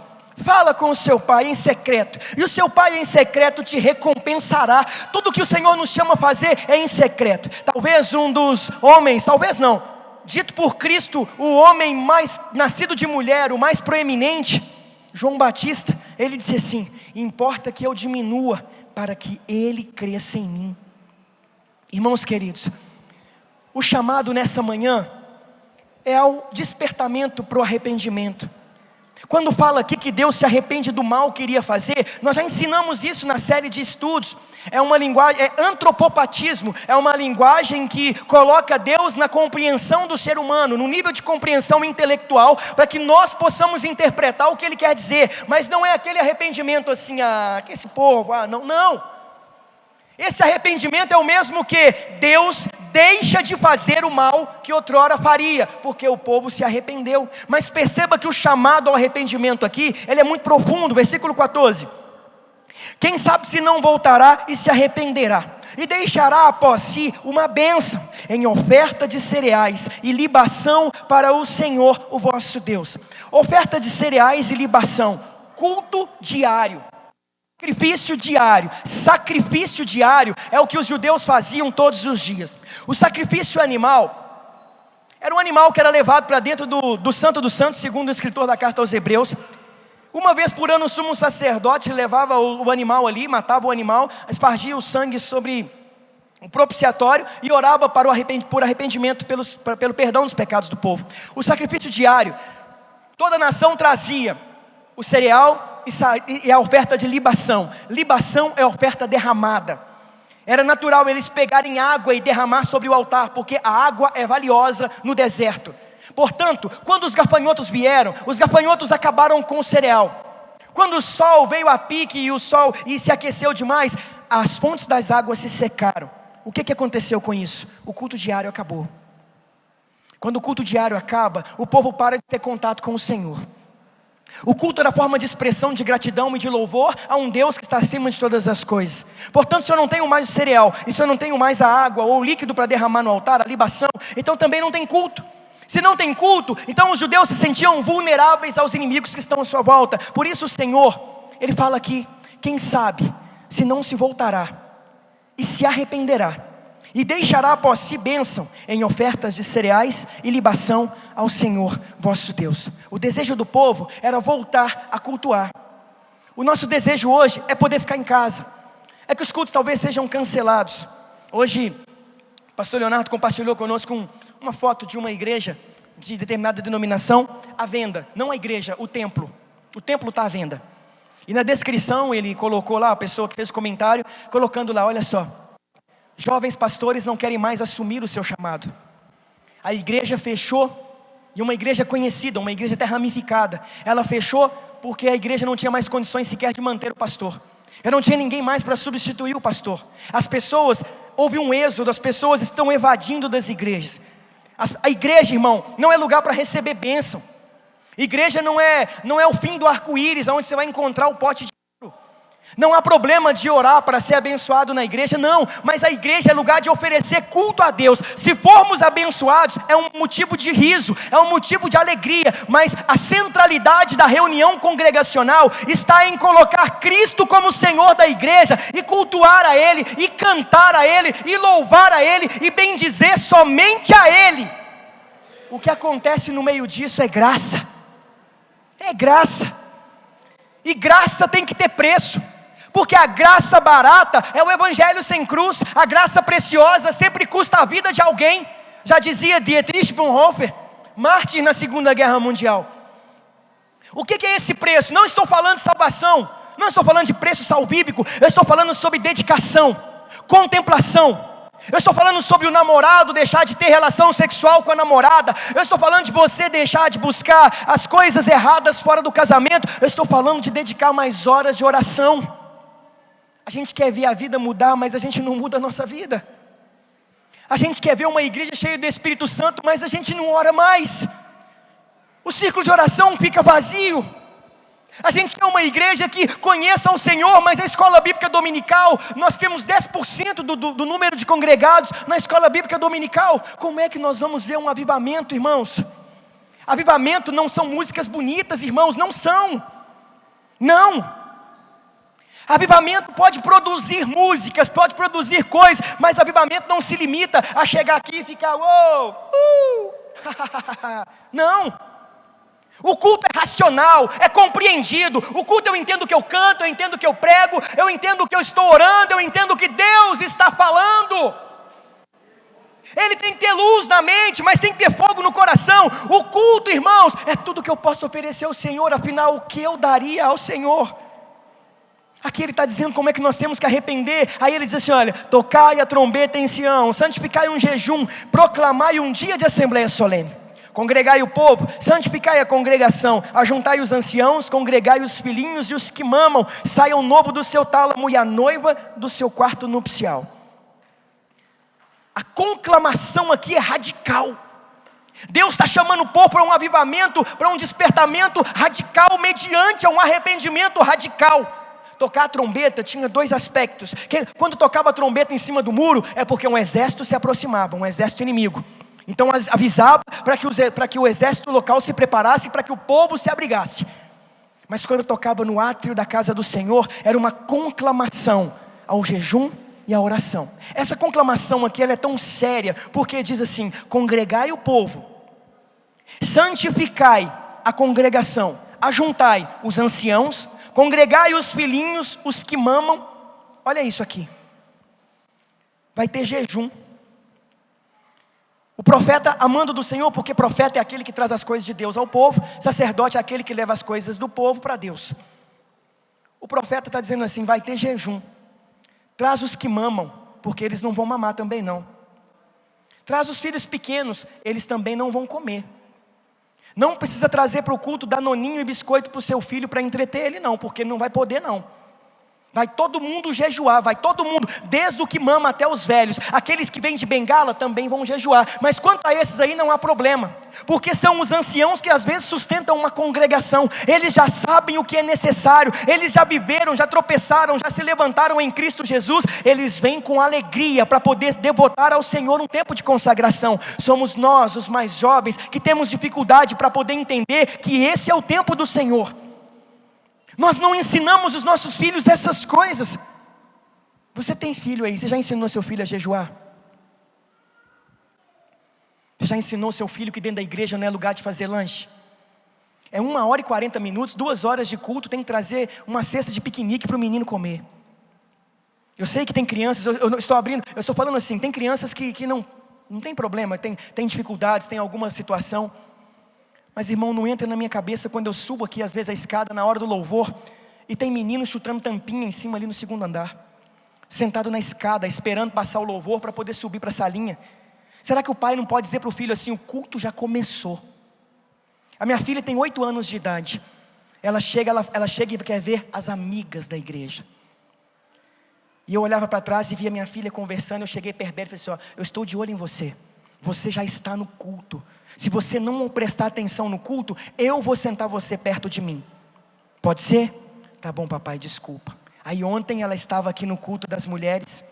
fala com o seu pai em secreto, e o seu pai em secreto te recompensará. Tudo que o Senhor nos chama a fazer é em secreto. Talvez um dos homens, talvez não, dito por Cristo, o homem mais nascido de mulher, o mais proeminente, João Batista, ele disse assim: importa que eu diminua, para que ele cresça em mim. Irmãos queridos, o chamado nessa manhã é ao despertamento para o arrependimento. Quando fala aqui que Deus se arrepende do mal que iria fazer, nós já ensinamos isso na série de estudos. É uma linguagem, é antropopatismo, é uma linguagem que coloca Deus na compreensão do ser humano, no nível de compreensão intelectual, para que nós possamos interpretar o que Ele quer dizer. Mas não é aquele arrependimento assim, que esse povo, não. Esse arrependimento é o mesmo que Deus deixa de fazer o mal que outrora faria, porque o povo se arrependeu. Mas perceba que o chamado ao arrependimento aqui, ele é muito profundo. Versículo 14: quem sabe se não voltará e se arrependerá, e deixará após si uma bênção, em oferta de cereais e libação para o Senhor, o vosso Deus. Oferta de cereais e libação, culto diário. Sacrifício diário é o que os judeus faziam todos os dias. O sacrifício animal era um animal que era levado para dentro do Santo dos Santos, segundo o escritor da carta aos Hebreus. Uma vez por ano o sumo sacerdote levava o animal ali, matava o animal, espargia o sangue sobre o propiciatório e orava por arrependimento pelo perdão dos pecados do povo. O sacrifício diário, toda a nação trazia o cereal e a oferta de libação. Libação é a oferta derramada. Era natural eles pegarem água e derramar sobre o altar, porque a água é valiosa no deserto. Portanto, quando os gafanhotos vieram, os gafanhotos acabaram com o cereal. Quando o sol veio a pique e se aqueceu demais, as fontes das águas se secaram. O que aconteceu com isso? O culto diário acabou. Quando o culto diário acaba, o povo para de ter contato com o Senhor. O culto era forma de expressão de gratidão e de louvor a um Deus que está acima de todas as coisas. Portanto, se eu não tenho mais o cereal, e se eu não tenho mais a água ou o líquido para derramar no altar, a libação, então também não tem culto. Se não tem culto, então os judeus se sentiam vulneráveis aos inimigos que estão à sua volta. Por isso o Senhor, Ele fala aqui: quem sabe se não se voltará e se arrependerá, e deixará após si bênção em ofertas de cereais e libação ao Senhor vosso Deus. O desejo do povo era voltar a cultuar. O nosso desejo hoje é poder ficar em casa. É que os cultos talvez sejam cancelados. Hoje, o pastor Leonardo compartilhou conosco uma foto de uma igreja de determinada denominação à venda. Não a igreja, o templo. O templo está à venda. E na descrição ele colocou lá, a pessoa que fez o comentário, colocando lá: olha só, jovens pastores não querem mais assumir o seu chamado. A igreja fechou, e uma igreja conhecida, uma igreja até ramificada, ela fechou porque a igreja não tinha mais condições sequer de manter o pastor. Eu não tinha ninguém mais para substituir o pastor. Houve um êxodo, as pessoas estão evadindo das igrejas. A igreja, irmão, não é lugar para receber bênção. Igreja não é o fim do arco-íris, onde você vai encontrar o pote de ouro. Não há problema de orar para ser abençoado na igreja, não. Mas a igreja é lugar de oferecer culto a Deus. Se formos abençoados, é um motivo de riso, é um motivo de alegria. Mas a centralidade da reunião congregacional está em colocar Cristo como Senhor da igreja, e cultuar a Ele, e cantar a Ele, e louvar a Ele, e bendizer somente a Ele. O que acontece no meio disso é graça. É graça. E graça tem que ter preço. Porque a graça barata é o evangelho sem cruz. A graça preciosa sempre custa a vida de alguém. Já dizia Dietrich Bonhoeffer, mártir na Segunda Guerra Mundial. O que é esse preço? Não estou falando de salvação, não estou falando de preço salvífico. Eu estou falando sobre dedicação, contemplação. Eu estou falando sobre o namorado deixar de ter relação sexual com a namorada. Eu estou falando de você deixar de buscar as coisas erradas fora do casamento. Eu estou falando de dedicar mais horas de oração. A gente quer ver a vida mudar, mas a gente não muda a nossa vida. A gente quer ver uma igreja cheia do Espírito Santo, mas a gente não ora mais. O círculo de oração fica vazio. A gente quer uma igreja que conheça o Senhor, mas a escola bíblica dominical, nós temos 10% do número de congregados na escola bíblica dominical. Como é que nós vamos ver um avivamento, irmãos? Avivamento não são músicas bonitas, irmãos, não são. Não. Avivamento pode produzir músicas, pode produzir coisas, mas avivamento não se limita a chegar aqui e ficar uou, não. O culto é racional, é compreendido. O culto eu entendo o que eu canto, eu entendo o que eu prego, eu entendo o que eu estou orando, eu entendo o que Deus está falando. Ele tem que ter luz na mente, mas tem que ter fogo no coração. O culto, irmãos, é tudo que eu posso oferecer ao Senhor. Afinal, o que eu daria ao Senhor? Aqui ele está dizendo como é que nós temos que arrepender. Aí ele diz assim, olha, tocai a trombeta em Sião, santificai um jejum, proclamai um dia de assembleia solene, congregai o povo, santificai a congregação, ajuntai os anciãos, congregai os filhinhos e os que mamam, saiam novo do seu tálamo e a noiva do seu quarto nupcial. A conclamação aqui é radical. Deus está chamando o povo para um avivamento, para um despertamento radical, mediante um arrependimento radical. Tocar a trombeta tinha dois aspectos. Quando tocava a trombeta em cima do muro, é porque um exército se aproximava, um exército inimigo. Então avisava para que o exército local se preparasse, para que o povo se abrigasse. Mas quando tocava no átrio da casa do Senhor, era uma conclamação ao jejum e à oração. Essa conclamação aqui ela é tão séria, porque diz assim, congregai o povo, santificai a congregação, ajuntai os anciãos, congregai os filhinhos, os que mamam. Olha isso aqui. Vai ter jejum. O profeta amando do Senhor, porque profeta é aquele que traz as coisas de Deus ao povo, sacerdote é aquele que leva as coisas do povo para Deus. O profeta está dizendo assim, vai ter jejum. Traz os que mamam, porque eles não vão mamar também não. Traz os filhos pequenos, eles também não vão comer. Não precisa trazer para o culto danoninho e biscoito para o seu filho para entreter ele não, porque ele não vai poder não. Vai todo mundo jejuar, vai todo mundo, desde o que mama até os velhos. Aqueles que vêm de bengala também vão jejuar. Mas quanto a esses aí não há problema, porque são os anciãos que às vezes sustentam uma congregação. Eles já sabem o que é necessário, eles já viveram, já tropeçaram, já se levantaram em Cristo Jesus. Eles vêm com alegria para poder devotar ao Senhor um tempo de consagração. Somos nós, os mais jovens, que temos dificuldade para poder entender que esse é o tempo do Senhor. Nós não ensinamos os nossos filhos essas coisas. Você tem filho aí, você já ensinou seu filho a jejuar? Você já ensinou seu filho que dentro da igreja não é lugar de fazer lanche? É 1h40, 2 horas de culto, tem que trazer uma cesta de piquenique para o menino comer. Eu sei que tem crianças, eu estou falando assim, tem crianças que não tem problema, tem dificuldades, tem alguma situação. Mas irmão, não entra na minha cabeça quando eu subo aqui às vezes a escada na hora do louvor e tem menino chutando tampinha em cima ali no 2º andar, sentado na escada esperando passar o louvor para poder subir para a salinha. Será que o pai não pode dizer para o filho assim, o culto já começou? A minha filha tem 8 anos de idade. Ela chega e quer ver as amigas da igreja. E eu olhava para trás e via minha filha conversando. Eu cheguei perto dela e falei assim, eu estou de olho em você. Você já está no culto. Se você não prestar atenção no culto, eu vou sentar você perto de mim. Pode ser? Tá bom, papai, desculpa. Aí ontem ela estava aqui no culto das mulheres.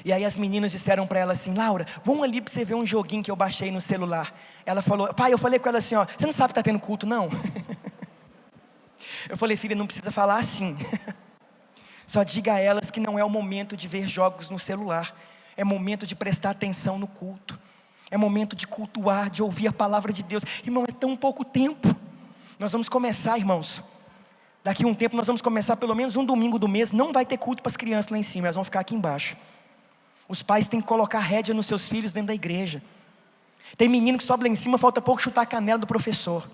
E aí as meninas disseram para ela assim, Laura, vamos ali para você ver um joguinho que eu baixei no celular. Ela falou, pai, eu falei com ela assim, ó, você não sabe que está tendo culto não? Eu falei, filha, não precisa falar assim. Só diga a elas que não é o momento de ver jogos no celular. É momento de prestar atenção no culto. É momento de cultuar, de ouvir a palavra de Deus. Irmão, é tão pouco tempo. Nós vamos começar, irmãos. Daqui a um tempo nós vamos começar pelo menos um domingo do mês. Não vai ter culto para as crianças lá em cima, elas vão ficar aqui embaixo. Os pais têm que colocar rédea nos seus filhos dentro da igreja. Tem menino que sobe lá em cima, falta pouco chutar a canela do professor.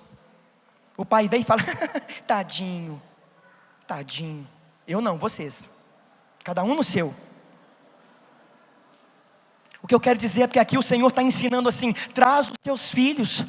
O pai vem e fala, tadinho. Eu não, vocês. Cada um no seu. O que eu quero dizer é que aqui o Senhor está ensinando assim, traz os teus filhos.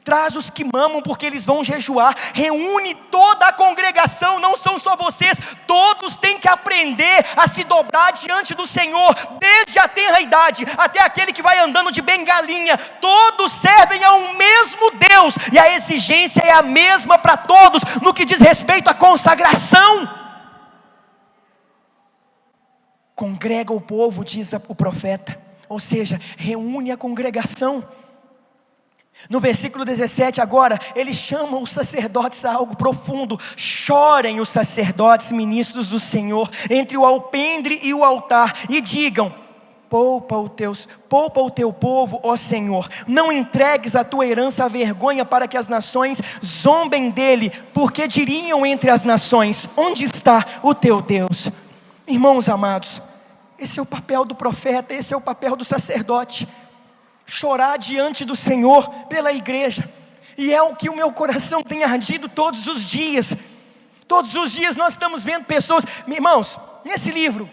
Traz os que mamam, porque eles vão jejuar. Reúne toda a congregação, não são só vocês. Todos têm que aprender a se dobrar diante do Senhor, desde a tenra idade até aquele que vai andando de bengalinha. Todos servem ao mesmo Deus, e a exigência é a mesma para todos, no que diz respeito à consagração. Congrega o povo, diz o profeta, ou seja, reúne a congregação. No versículo 17 agora, ele chama os sacerdotes a algo profundo. Chorem os sacerdotes, ministros do Senhor, entre o alpendre e o altar, e digam: poupa o teu povo, ó Senhor, não entregues a tua herança à vergonha, para que as nações zombem dele, porque diriam entre as nações: onde está o teu Deus? Irmãos amados, esse é o papel do profeta, esse é o papel do sacerdote. Chorar diante do Senhor pela igreja, e é o que o meu coração tem ardido todos os dias. Todos os dias nós estamos vendo pessoas, irmãos, nesse livro,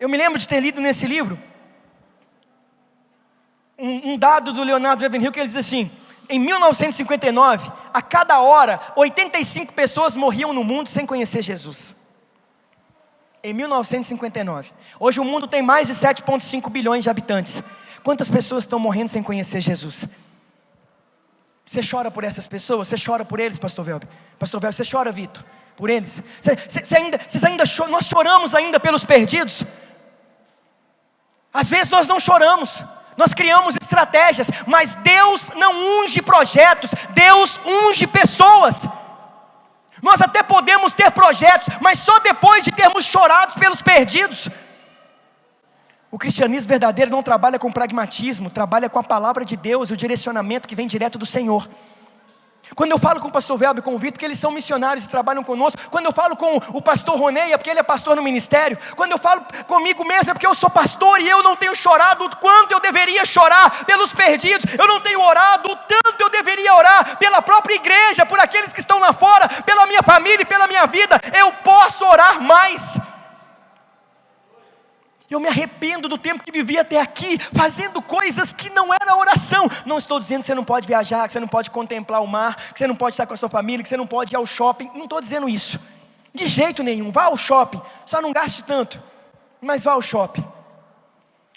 eu me lembro de ter lido nesse livro um dado do Leonard Ravenhill, que ele diz assim: em 1959, a cada hora 85 pessoas morriam no mundo sem conhecer Jesus. Em 1959. Hoje o mundo tem mais de 7,5 bilhões de habitantes. Quantas pessoas estão morrendo sem conhecer Jesus? Você chora por essas pessoas? Você chora por eles, pastor Velber? Pastor Velber, você chora, Vitor, por eles? Nós choramos ainda pelos perdidos? Às vezes nós não choramos, nós criamos estratégias, mas Deus não unge projetos, Deus unge pessoas. Nós até podemos ter projetos, mas só depois de termos chorado pelos perdidos. O cristianismo verdadeiro não trabalha com pragmatismo, trabalha com a palavra de Deus, o direcionamento que vem direto do Senhor. Quando eu falo com o pastor Velber e com o Vitor, que eles são missionários e trabalham conosco. Quando eu falo com o pastor Ronei, é porque ele é pastor no ministério. Quando eu falo comigo mesmo, é porque eu sou pastor e eu não tenho chorado o quanto eu deveria chorar pelos perdidos. Eu não tenho orado o tanto eu deveria orar pela própria igreja, por aqueles que estão lá fora, pela minha família e pela minha vida. Eu posso orar mais. Eu me arrependo do tempo que vivi até aqui, fazendo coisas que não era oração. Não estou dizendo que você não pode viajar, que você não pode contemplar o mar, que você não pode estar com a sua família, que você não pode ir ao shopping. Não estou dizendo isso, de jeito nenhum. Vá ao shopping, só não gaste tanto, mas vá ao shopping.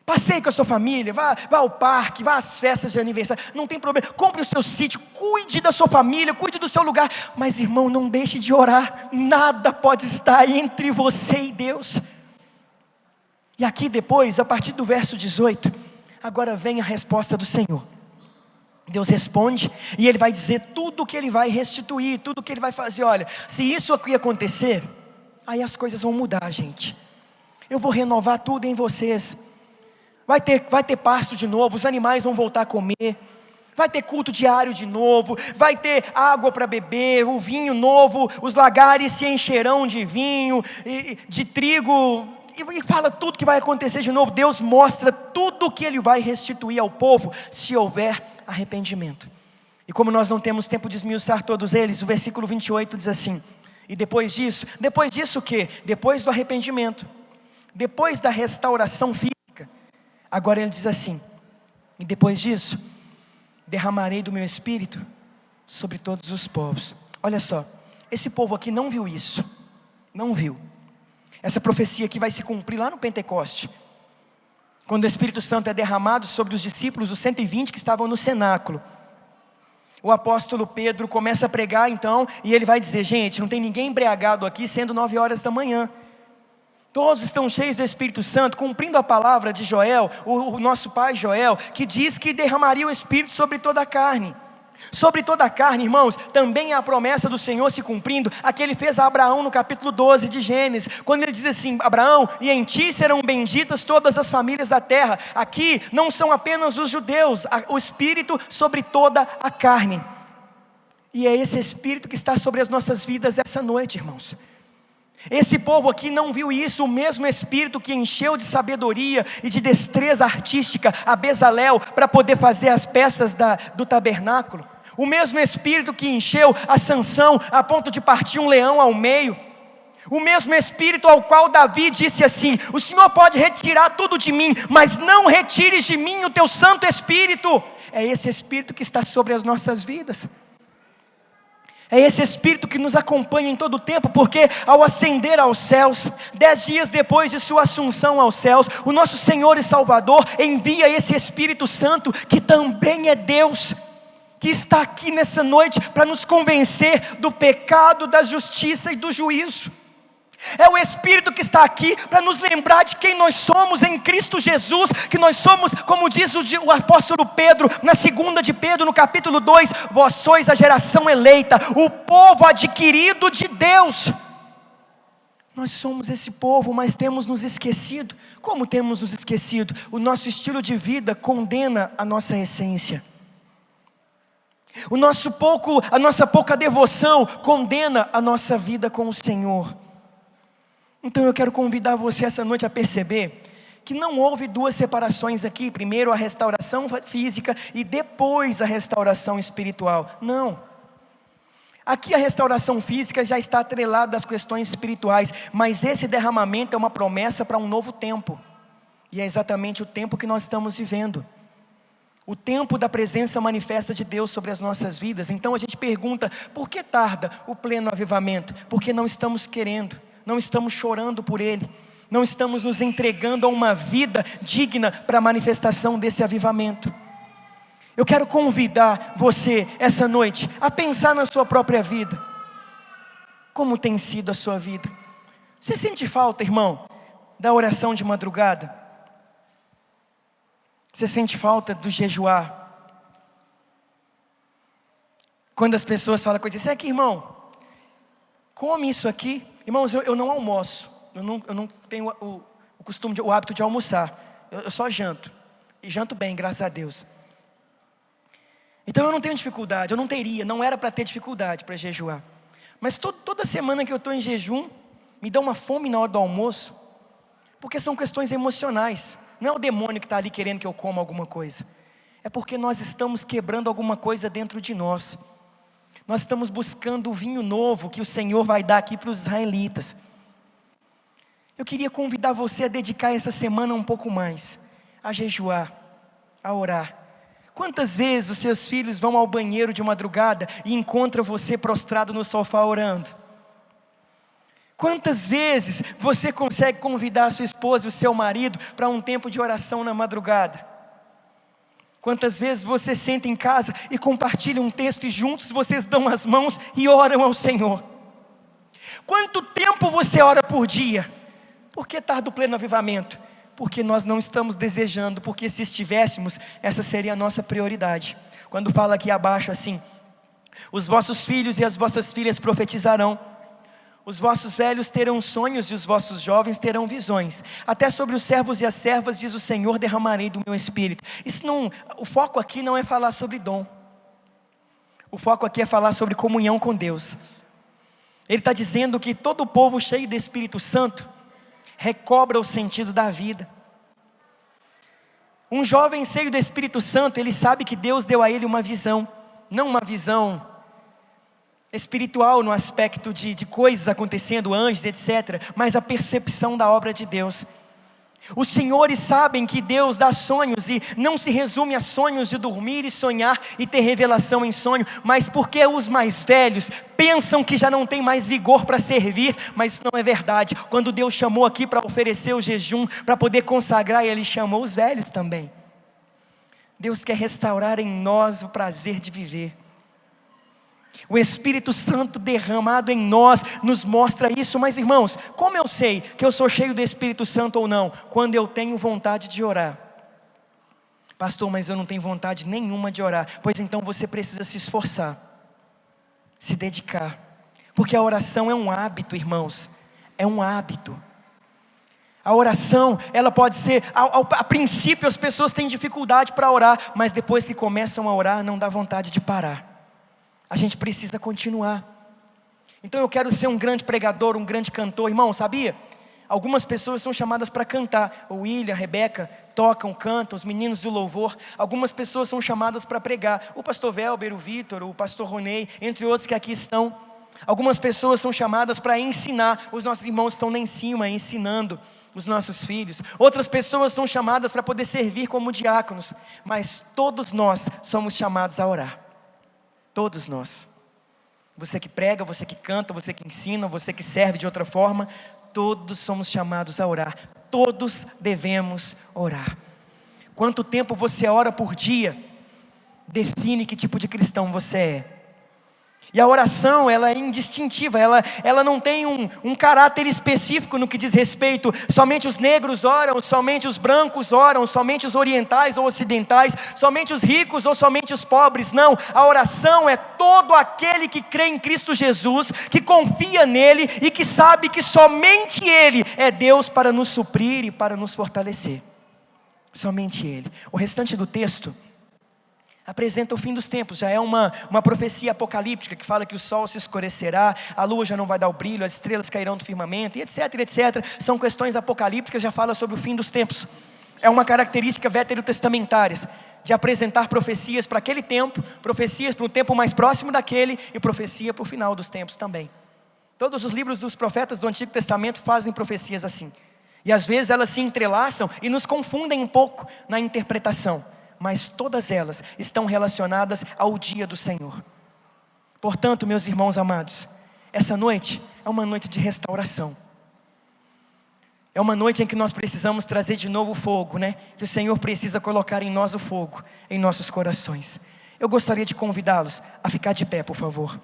Passeie com a sua família, vá ao parque, vá às festas de aniversário, não tem problema. Compre o seu sítio, cuide da sua família, cuide do seu lugar. Mas irmão, não deixe de orar. Nada pode estar entre você e Deus. E aqui depois, a partir do verso 18, agora vem a resposta do Senhor. Deus responde, e Ele vai dizer tudo o que Ele vai restituir, tudo o que Ele vai fazer. Olha, se isso aqui acontecer, aí as coisas vão mudar, gente. Eu vou renovar tudo em vocês. Vai ter pasto de novo, os animais vão voltar a comer. Vai ter culto diário de novo, vai ter água para beber, o vinho novo, os lagares se encherão de vinho, de trigo, e fala tudo que vai acontecer de novo. Deus mostra tudo o que Ele vai restituir ao povo, se houver arrependimento. E como nós não temos tempo de esmiuçar todos eles, o versículo 28 diz assim: e depois disso o quê? Depois do arrependimento, depois da restauração física, agora Ele diz assim: e depois disso, derramarei do meu espírito sobre todos os povos. Olha só, esse povo aqui não viu isso, não viu. Essa profecia aqui vai se cumprir lá no Pentecoste, quando o Espírito Santo é derramado sobre os discípulos, os 120 que estavam no cenáculo. O apóstolo Pedro começa a pregar então, e ele vai dizer: gente, não tem ninguém embriagado aqui, sendo 9 horas da manhã. Todos estão cheios do Espírito Santo, cumprindo a palavra de Joel, o nosso pai Joel, que diz que derramaria o Espírito sobre toda a carne. Sobre toda a carne, irmãos, também é a promessa do Senhor se cumprindo, a que Ele fez a Abraão no capítulo 12 de Gênesis, quando Ele diz assim: Abraão, e em ti serão benditas todas as famílias da terra. Aqui não são apenas os judeus, o Espírito sobre toda a carne. E é esse Espírito que está sobre as nossas vidas essa noite, irmãos. Esse povo aqui não viu isso, o mesmo Espírito que encheu de sabedoria e de destreza artística a Bezalel para poder fazer as peças do tabernáculo. O mesmo Espírito que encheu a Sansão a ponto de partir um leão ao meio. O mesmo Espírito ao qual Davi disse assim: o Senhor pode retirar tudo de mim, mas não retires de mim o teu Santo Espírito. É esse Espírito que está sobre as nossas vidas. É esse Espírito que nos acompanha em todo o tempo, porque ao ascender aos céus, 10 dias depois de sua assunção aos céus, o nosso Senhor e Salvador envia esse Espírito Santo, que também é Deus, que está aqui nessa noite para nos convencer do pecado, da justiça e do juízo. É o Espírito que está aqui para nos lembrar de quem nós somos em Cristo Jesus, que nós somos, como diz o apóstolo Pedro, na 2 de Pedro, no capítulo 2, vós sois a geração eleita, o povo adquirido de Deus. Nós somos esse povo, mas temos nos esquecido. Como temos nos esquecido? O nosso estilo de vida condena a nossa essência. A nossa pouca devoção condena a nossa vida com o Senhor. Então eu quero convidar você essa noite a perceber que não houve duas separações aqui: primeiro a restauração física e depois a restauração espiritual. Não. Aqui a restauração física já está atrelada às questões espirituais, mas esse derramamento é uma promessa para um novo tempo. E é exatamente o tempo que nós estamos vivendo. O tempo da presença manifesta de Deus sobre as nossas vidas. Então a gente pergunta: por que tarda o pleno avivamento? Porque não estamos querendo. Não estamos chorando por Ele, não estamos nos entregando a uma vida digna para a manifestação desse avivamento. Eu quero convidar você essa noite a pensar na sua própria vida. Como tem sido a sua vida? Você sente falta, irmão, da oração de madrugada? Você sente falta do jejuar? Quando as pessoas falam coisas assim: aqui, irmão, come isso aqui. Irmãos, eu não almoço, eu não tenho o costume, o hábito de almoçar, eu só janto, e janto bem, graças a Deus. Então eu não tenho dificuldade, não era para ter dificuldade para jejuar. Mas toda semana que eu estou em jejum, me dá uma fome na hora do almoço, porque são questões emocionais. Não é o demônio que está ali querendo que eu coma alguma coisa, é porque nós estamos quebrando alguma coisa dentro de nós. Nós estamos buscando o vinho novo que o Senhor vai dar aqui para os israelitas. Eu queria convidar você a dedicar essa semana um pouco mais a jejuar, a orar. Quantas vezes os seus filhos vão ao banheiro de madrugada e encontram você prostrado no sofá orando? Quantas vezes você consegue convidar a sua esposa e o seu marido para um tempo de oração na madrugada? Quantas vezes você senta em casa e compartilha um texto e juntos vocês dão as mãos e oram ao Senhor? Quanto tempo você ora por dia? Por que tarda o pleno avivamento? Porque nós não estamos desejando, porque se estivéssemos, essa seria a nossa prioridade. Quando fala aqui abaixo assim: os vossos filhos e as vossas filhas profetizarão, os vossos velhos terão sonhos e os vossos jovens terão visões. Até sobre os servos e as servas, diz o Senhor, derramarei do meu espírito. O foco aqui não é falar sobre dom. O foco aqui é falar sobre comunhão com Deus. Ele está dizendo que todo o povo cheio do Espírito Santo recobra o sentido da vida. Um jovem cheio do Espírito Santo, ele sabe que Deus deu a ele uma visão. Não uma visão espiritual no aspecto de coisas acontecendo, anjos, etc., mas a percepção da obra de Deus. Os senhores sabem que Deus dá sonhos, e não se resume a sonhos de dormir e sonhar e ter revelação em sonho, mas porque os mais velhos pensam que já não tem mais vigor para servir, mas isso não é verdade. Quando Deus chamou aqui para oferecer o jejum, para poder consagrar, Ele chamou os velhos também. Deus quer restaurar em nós o prazer de viver. O Espírito Santo derramado em nós nos mostra isso. Mas irmãos, como eu sei que eu sou cheio do Espírito Santo ou não? Quando eu tenho vontade de orar. Pastor, mas eu não tenho vontade nenhuma de orar. Pois então você precisa se esforçar, se dedicar, porque a oração é um hábito, irmãos. É um hábito. A oração, ela pode ser, a princípio as pessoas têm dificuldade para orar, mas depois que começam a orar, não dá vontade de parar. A gente precisa continuar. Então eu quero ser um grande pregador, um grande cantor. Irmão, sabia? Algumas pessoas são chamadas para cantar. O William, a Rebeca tocam, cantam, os meninos do louvor. Algumas pessoas são chamadas para pregar. O pastor Velber, o Vitor, o pastor Ronei, entre outros que aqui estão. Algumas pessoas são chamadas para ensinar. Os nossos irmãos estão lá em cima ensinando os nossos filhos. Outras pessoas são chamadas para poder servir como diáconos. Mas todos nós somos chamados a orar. Todos nós. Você que prega, você que canta, você que ensina, você que serve de outra forma, todos somos chamados a orar. Todos devemos orar. Quanto tempo você ora por dia define que tipo de cristão você é. E a oração, ela é indistintiva, ela não tem um caráter específico no que diz respeito. Somente os negros oram, somente os brancos oram, somente os orientais ou ocidentais, somente os ricos ou somente os pobres. Não, a oração é todo aquele que crê em Cristo Jesus, que confia nele e que sabe que somente Ele é Deus para nos suprir e para nos fortalecer. Somente Ele. O restante do texto apresenta o fim dos tempos. Já é uma profecia apocalíptica que fala que o sol se escurecerá, a lua já não vai dar o brilho, as estrelas cairão do firmamento, e etc, etc. São questões apocalípticas, já fala sobre o fim dos tempos. É uma característica veterotestamentárias, de apresentar profecias para aquele tempo, profecias para um tempo mais próximo daquele, e profecia para o final dos tempos também. Todos os livros dos profetas do Antigo Testamento fazem profecias assim. E às vezes elas se entrelaçam e nos confundem um pouco na interpretação. Mas todas elas estão relacionadas ao dia do Senhor. Portanto, meus irmãos amados, essa noite é uma noite de restauração. É uma noite em que nós precisamos trazer de novo o fogo, né? Que o Senhor precisa colocar em nós o fogo, em nossos corações. Eu gostaria de convidá-los a ficar de pé, por favor.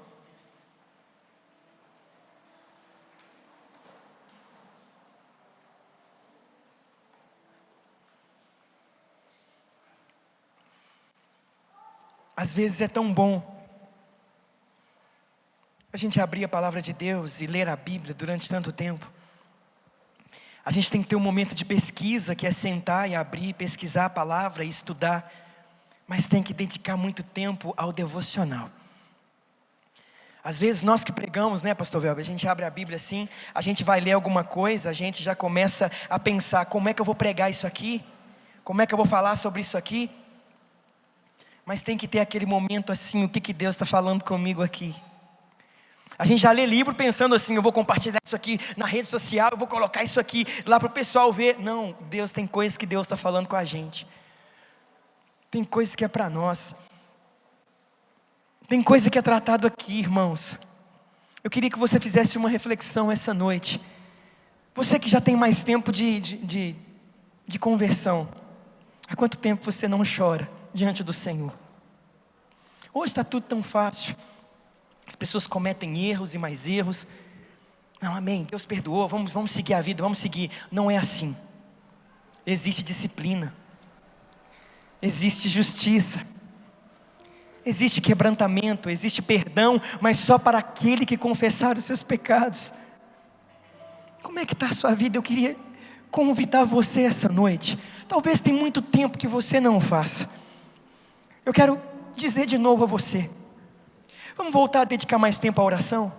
Às vezes é tão bom a gente abrir a palavra de Deus e ler a Bíblia durante tanto tempo. A gente tem que ter um momento de pesquisa, que é sentar e abrir, pesquisar a palavra e estudar. Mas tem que dedicar muito tempo ao devocional. Às vezes nós que pregamos, né, pastor Velber, a gente abre a Bíblia assim, a gente vai ler alguma coisa, a gente já começa a pensar, como é que eu vou pregar isso aqui? Como é que eu vou falar sobre isso aqui? Mas tem que ter aquele momento assim, o que Deus está falando comigo aqui? A gente já lê livro pensando assim, eu vou compartilhar isso aqui na rede social, eu vou colocar isso aqui lá para o pessoal ver. Não, Deus tem coisas que Deus está falando com a gente. Tem coisas que é para nós. Tem coisa que é tratado aqui, irmãos. Eu queria que você fizesse uma reflexão essa noite. Você que já tem mais tempo de conversão, há quanto tempo você não chora diante do Senhor? Hoje está tudo tão fácil. As pessoas cometem erros e mais erros. Não, amém, Deus perdoou, vamos seguir a vida, vamos seguir. Não é assim. Existe disciplina. Existe justiça. Existe quebrantamento, existe perdão, mas só para aquele que confessar os seus pecados. Como é que está a sua vida? Eu queria convidar você essa noite. Talvez tem muito tempo que você não faça. Eu quero dizer de novo a você, vamos voltar a dedicar mais tempo à oração?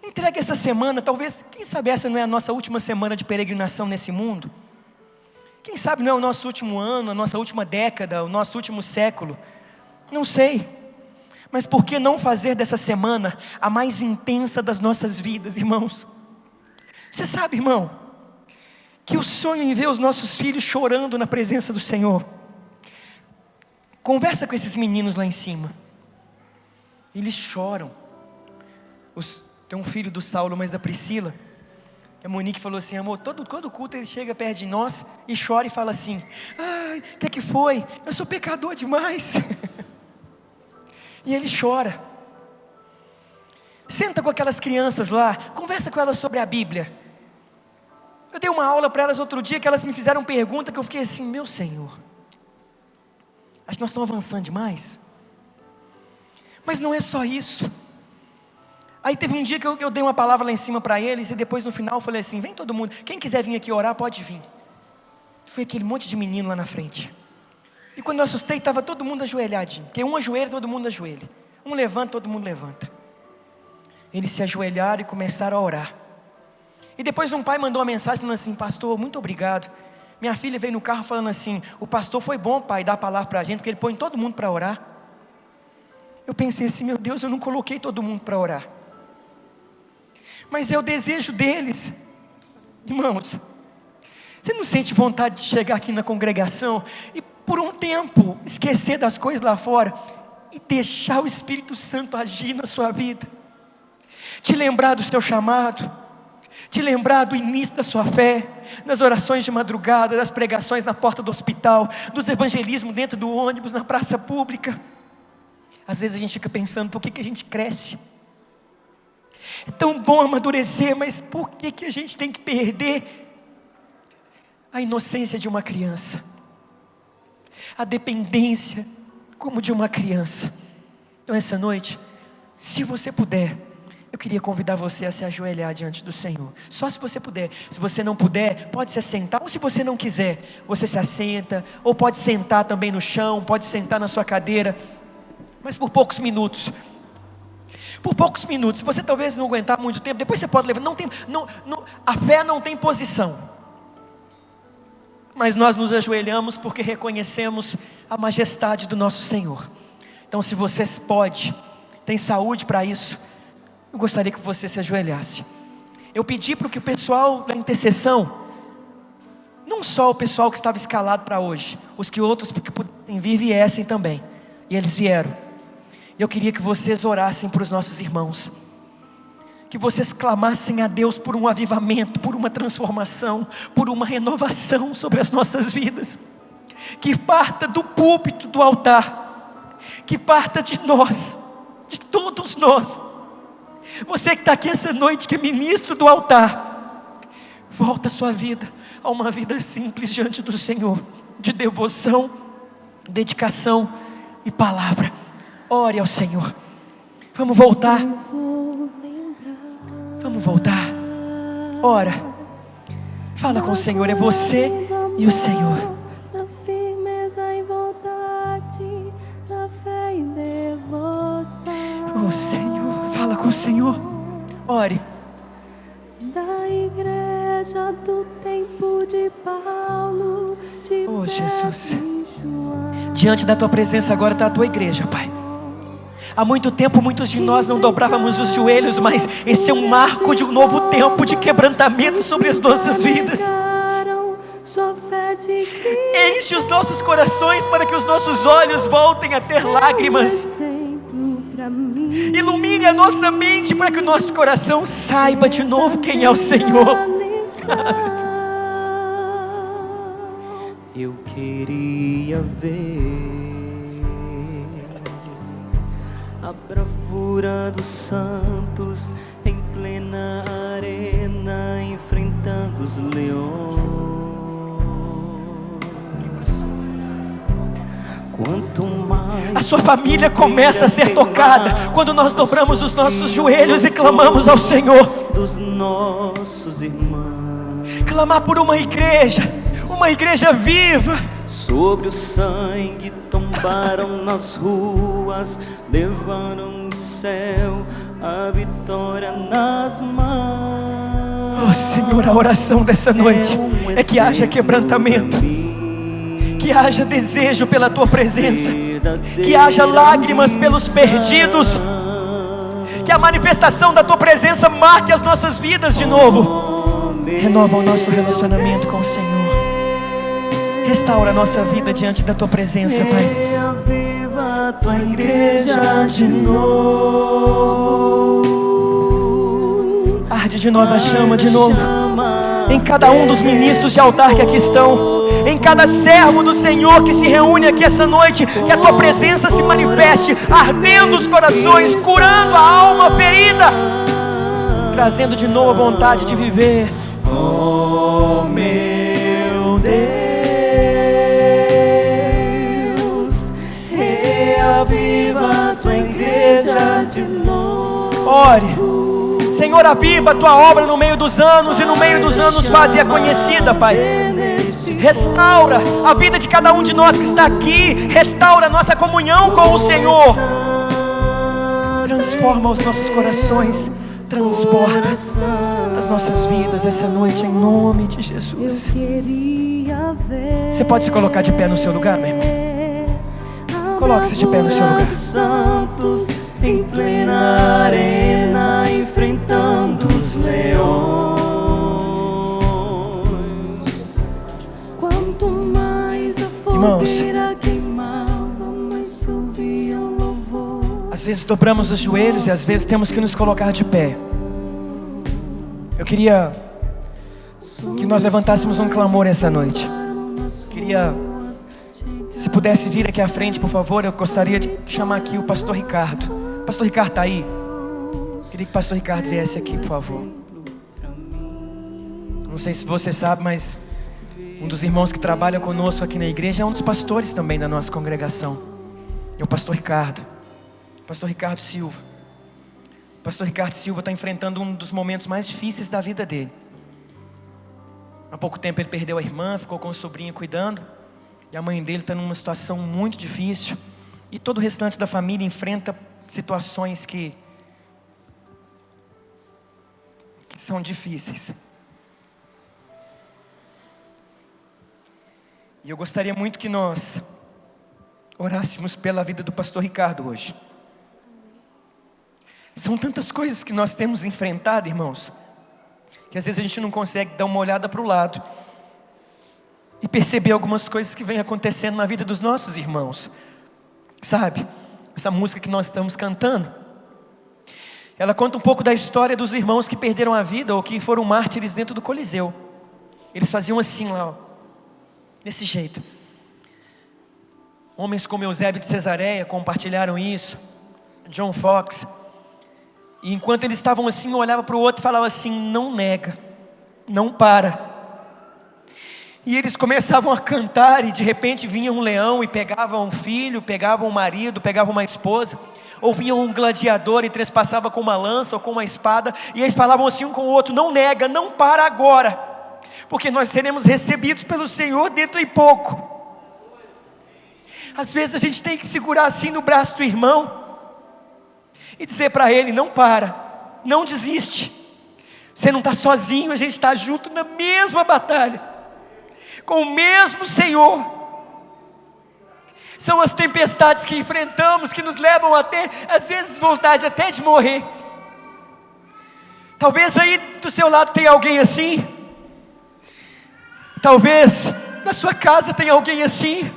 Entregue essa semana, talvez, quem sabe essa não é a nossa última semana de peregrinação nesse mundo? Quem sabe não é o nosso último ano, a nossa última década, o nosso último século? Não sei, mas por que não fazer dessa semana a mais intensa das nossas vidas, irmãos? Você sabe, irmão, que o sonho em ver os nossos filhos chorando na presença do Senhor. Conversa com esses meninos lá em cima. Eles choram. Tem um filho do Saulo, mas da Priscila. A Monique falou assim, amor, todo culto ele chega perto de nós e chora e fala assim, ai, o que foi? Eu sou pecador demais. E ele chora. Senta com aquelas crianças lá, conversa com elas sobre a Bíblia. Eu dei uma aula para elas outro dia, que elas me fizeram pergunta, que eu fiquei assim, meu Senhor, acho que nós estamos avançando demais. Mas não é só isso. Aí teve um dia que eu dei uma palavra lá em cima para eles, e depois no final eu falei assim, vem todo mundo, quem quiser vir aqui orar pode vir. Foi aquele monte de menino lá na frente. E quando eu assustei, estava todo mundo ajoelhadinho, porque um ajoelha, todo mundo ajoelha, um levanta, todo mundo levanta. Eles se ajoelharam e começaram a orar. E depois um pai mandou uma mensagem falando assim, pastor, muito obrigado. Minha filha veio no carro falando assim, o pastor foi bom, pai, dar a palavra para a gente, porque ele põe todo mundo para orar. eu pensei assim: meu Deus, eu não coloquei todo mundo para orar, mas é o desejo deles. Irmãos, você não sente vontade de chegar aqui na congregação e por um tempo esquecer das coisas lá fora e deixar o Espírito Santo agir na sua vida, te lembrar do seu chamado, te lembrar do início da sua fé, das orações de madrugada, das pregações na porta do hospital, dos evangelismos dentro do ônibus, na praça pública? Às vezes a gente fica pensando: por que a gente cresce? É tão bom amadurecer, mas por que a gente tem que perder a inocência de uma criança, a dependência como de uma criança? Então essa noite, se você puder, eu queria convidar você a se ajoelhar diante do Senhor. Só se você puder. Se você não puder, pode se assentar. Ou se você não quiser, você se assenta. Ou pode sentar também no chão, pode sentar na sua cadeira, mas por poucos minutos. Por poucos minutos. Se você talvez não aguentar muito tempo, depois você pode levantar. A fé não tem posição, mas nós nos ajoelhamos porque reconhecemos a majestade do nosso Senhor. Então, se você pode, tem saúde para isso, eu gostaria que você se ajoelhasse. Eu pedi para que o pessoal da intercessão, não só o pessoal que estava escalado para hoje, os que outros que pudessem vir, viessem também. E eles vieram. Eu queria que vocês orassem para os nossos irmãos, que vocês clamassem a Deus por um avivamento, por uma transformação, por uma renovação sobre as nossas vidas, que parta do púlpito, do altar, que parta de nós, de todos nós. Você que está aqui essa noite, que é ministro do altar, volta a sua vida a uma vida simples diante do Senhor, de devoção, dedicação e palavra. Ore ao Senhor. Vamos voltar. Vamos voltar. Ora, fala com o Senhor. É você e o Senhor. Na firmeza em vontade, na fé e devoção. Oh Senhor, fala com o Senhor. Ore. Da igreja do tempo de Paulo, de Oh Jesus, João. diante da tua presença agora está a tua igreja, Pai. Há muito tempo muitos de nós não dobrávamos os joelhos, mas esse é um marco de um novo tempo de quebrantamento sobre as nossas vidas. Enche os nossos corações para que os nossos olhos voltem a ter lágrimas. Ilumine a nossa mente para que o nosso coração saiba de novo quem é o Senhor. Eu queria ver a bravura dos santos em plena arena, enfrentando os leões. Quanto mais a sua família começa a ser tocada quando nós dobramos os nossos joelhos e clamamos ao Senhor. Dos nossos irmãos, clamar por uma igreja viva. Sobre o sangue tombaram nas ruas, levaram o céu, a vitória nas mãos. Oh Senhor, a oração dessa noite é que haja quebrantamento, que haja desejo pela tua presença, que haja lágrimas pelos perdidos, que a manifestação da tua presença marque as nossas vidas de novo. Renova o nosso relacionamento com o Senhor. Restaura a nossa vida diante da tua presença, Pai. Reaviva a tua igreja de novo. Arde de nós a chama de novo. Em cada um dos ministros de altar que aqui estão, em cada servo do Senhor que se reúne aqui essa noite, que a tua presença se manifeste, ardendo os corações, curando a alma ferida, trazendo de novo a vontade de viver. Oh meu Deus, reaviva a tua igreja de novo. Ore. Senhor, aviva a tua obra no meio dos anos, e no meio dos anos faze-a conhecida, Pai. Restaura a vida de cada um de nós que está aqui, restaura a nossa comunhão com o Senhor, transforma os nossos corações, transborda as nossas vidas essa noite, em nome de Jesus. Você pode se colocar de pé no seu lugar, meu irmão? Coloque-se de pé no seu lugar. Santos em plena arena, enfrentando os leões. Quanto mais a Irmãos, fogueira queimava, mais subia o louvor. às vezes dobramos os joelhos e às vezes temos que nos colocar de pé. Eu queria que nós levantássemos um clamor essa noite. Queria, se pudesse vir aqui à frente, por favor, eu gostaria de chamar aqui o pastor Ricardo. O pastor Ricardo está aí? Queria que o pastor Ricardo viesse aqui, por favor. Não sei se você sabe, mas um dos irmãos que trabalha conosco aqui na igreja é um dos pastores também da nossa congregação. É o pastor Ricardo. Pastor Ricardo Silva. O pastor Ricardo Silva está enfrentando um dos momentos mais difíceis da vida dele. Há pouco tempo ele perdeu a irmã, ficou com o sobrinho cuidando. E a mãe dele está numa situação muito difícil. E todo o restante da família enfrenta situações que são difíceis. E eu gostaria muito que nós orássemos pela vida do pastor Ricardo hoje. São tantas coisas que nós temos enfrentado, irmãos, que às vezes a gente não consegue dar uma olhada para o lado e perceber algumas coisas que vêm acontecendo na vida dos nossos irmãos. Sabe, essa música que nós estamos cantando, ela conta um pouco da história dos irmãos que perderam a vida ou que foram mártires dentro do Coliseu. Eles faziam assim lá, ó, desse jeito. Homens como Eusébio de Cesareia compartilharam isso, John Fox. E enquanto eles estavam assim, um olhava para o outro e falava assim: não nega, não para. E eles começavam a cantar e de repente vinha um leão e pegava um filho, pegava um marido, pegava uma esposa. Ou vinha um gladiador e trespassava com uma lança ou com uma espada. E eles falavam assim um com o outro: não nega, não para agora, porque nós seremos recebidos pelo Senhor dentro de pouco. Às vezes a gente tem que segurar assim no braço do irmão e dizer para ele: não para, não desiste. Você não está sozinho, a gente está junto na mesma batalha, com o mesmo Senhor. São as tempestades que enfrentamos que nos levam a ter, às vezes, vontade até de morrer. Talvez aí do seu lado tenha alguém assim. Talvez na sua casa tenha alguém assim.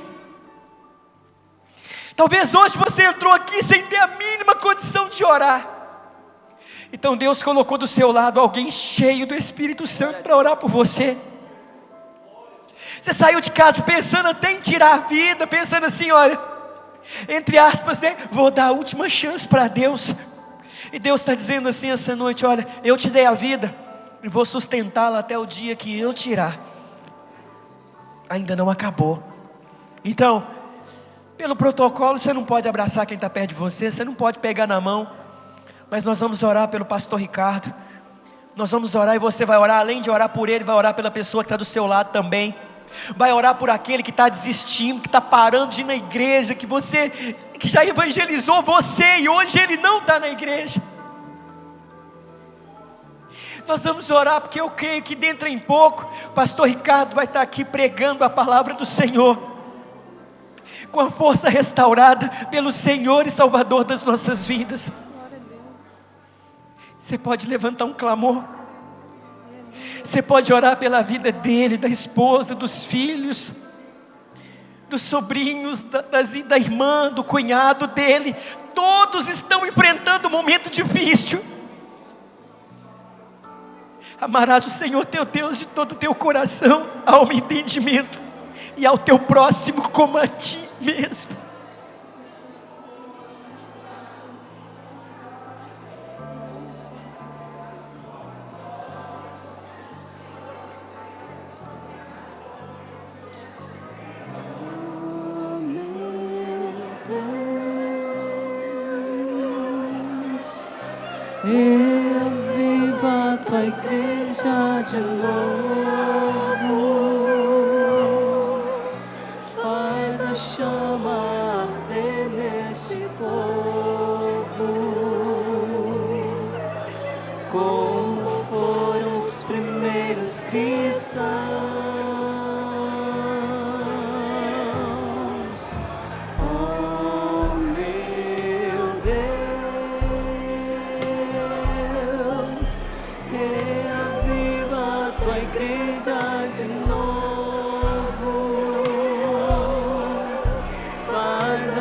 Talvez hoje você entrou aqui sem ter a mínima condição de orar. Então Deus colocou do seu lado alguém cheio do Espírito Santo para orar por você. Você saiu de casa pensando até em tirar a vida, pensando assim, olha, entre aspas, né? Vou dar a última chance para Deus. E Deus está dizendo assim essa noite: olha, eu te dei a vida e vou sustentá-la até o dia que eu tirar. Ainda não acabou. Então, pelo protocolo, você não pode abraçar quem está perto de você, você não pode pegar na mão, mas nós vamos orar pelo pastor Ricardo. Nós vamos orar e você vai orar, além de orar por ele, vai orar pela pessoa que está do seu lado também. Vai orar por aquele que está desistindo, que está parando de ir na igreja, que já evangelizou você e hoje ele não está na igreja. Nós vamos orar porque eu creio que dentro em pouco o pastor Ricardo vai estar aqui pregando a palavra do Senhor, com a força restaurada pelo Senhor e Salvador das nossas vidas. Você pode levantar um clamor. Você pode orar pela vida dele, da esposa, dos filhos, dos sobrinhos, da irmã, do cunhado dele. Todos estão enfrentando um momento difícil. Amarás o Senhor teu Deus de todo o teu coração, alma e entendimento, e ao teu próximo como a ti mesmo. Reviva a tua igreja de novo, faz a chama arder neste povo, como foram os primeiros cristãos. Oh,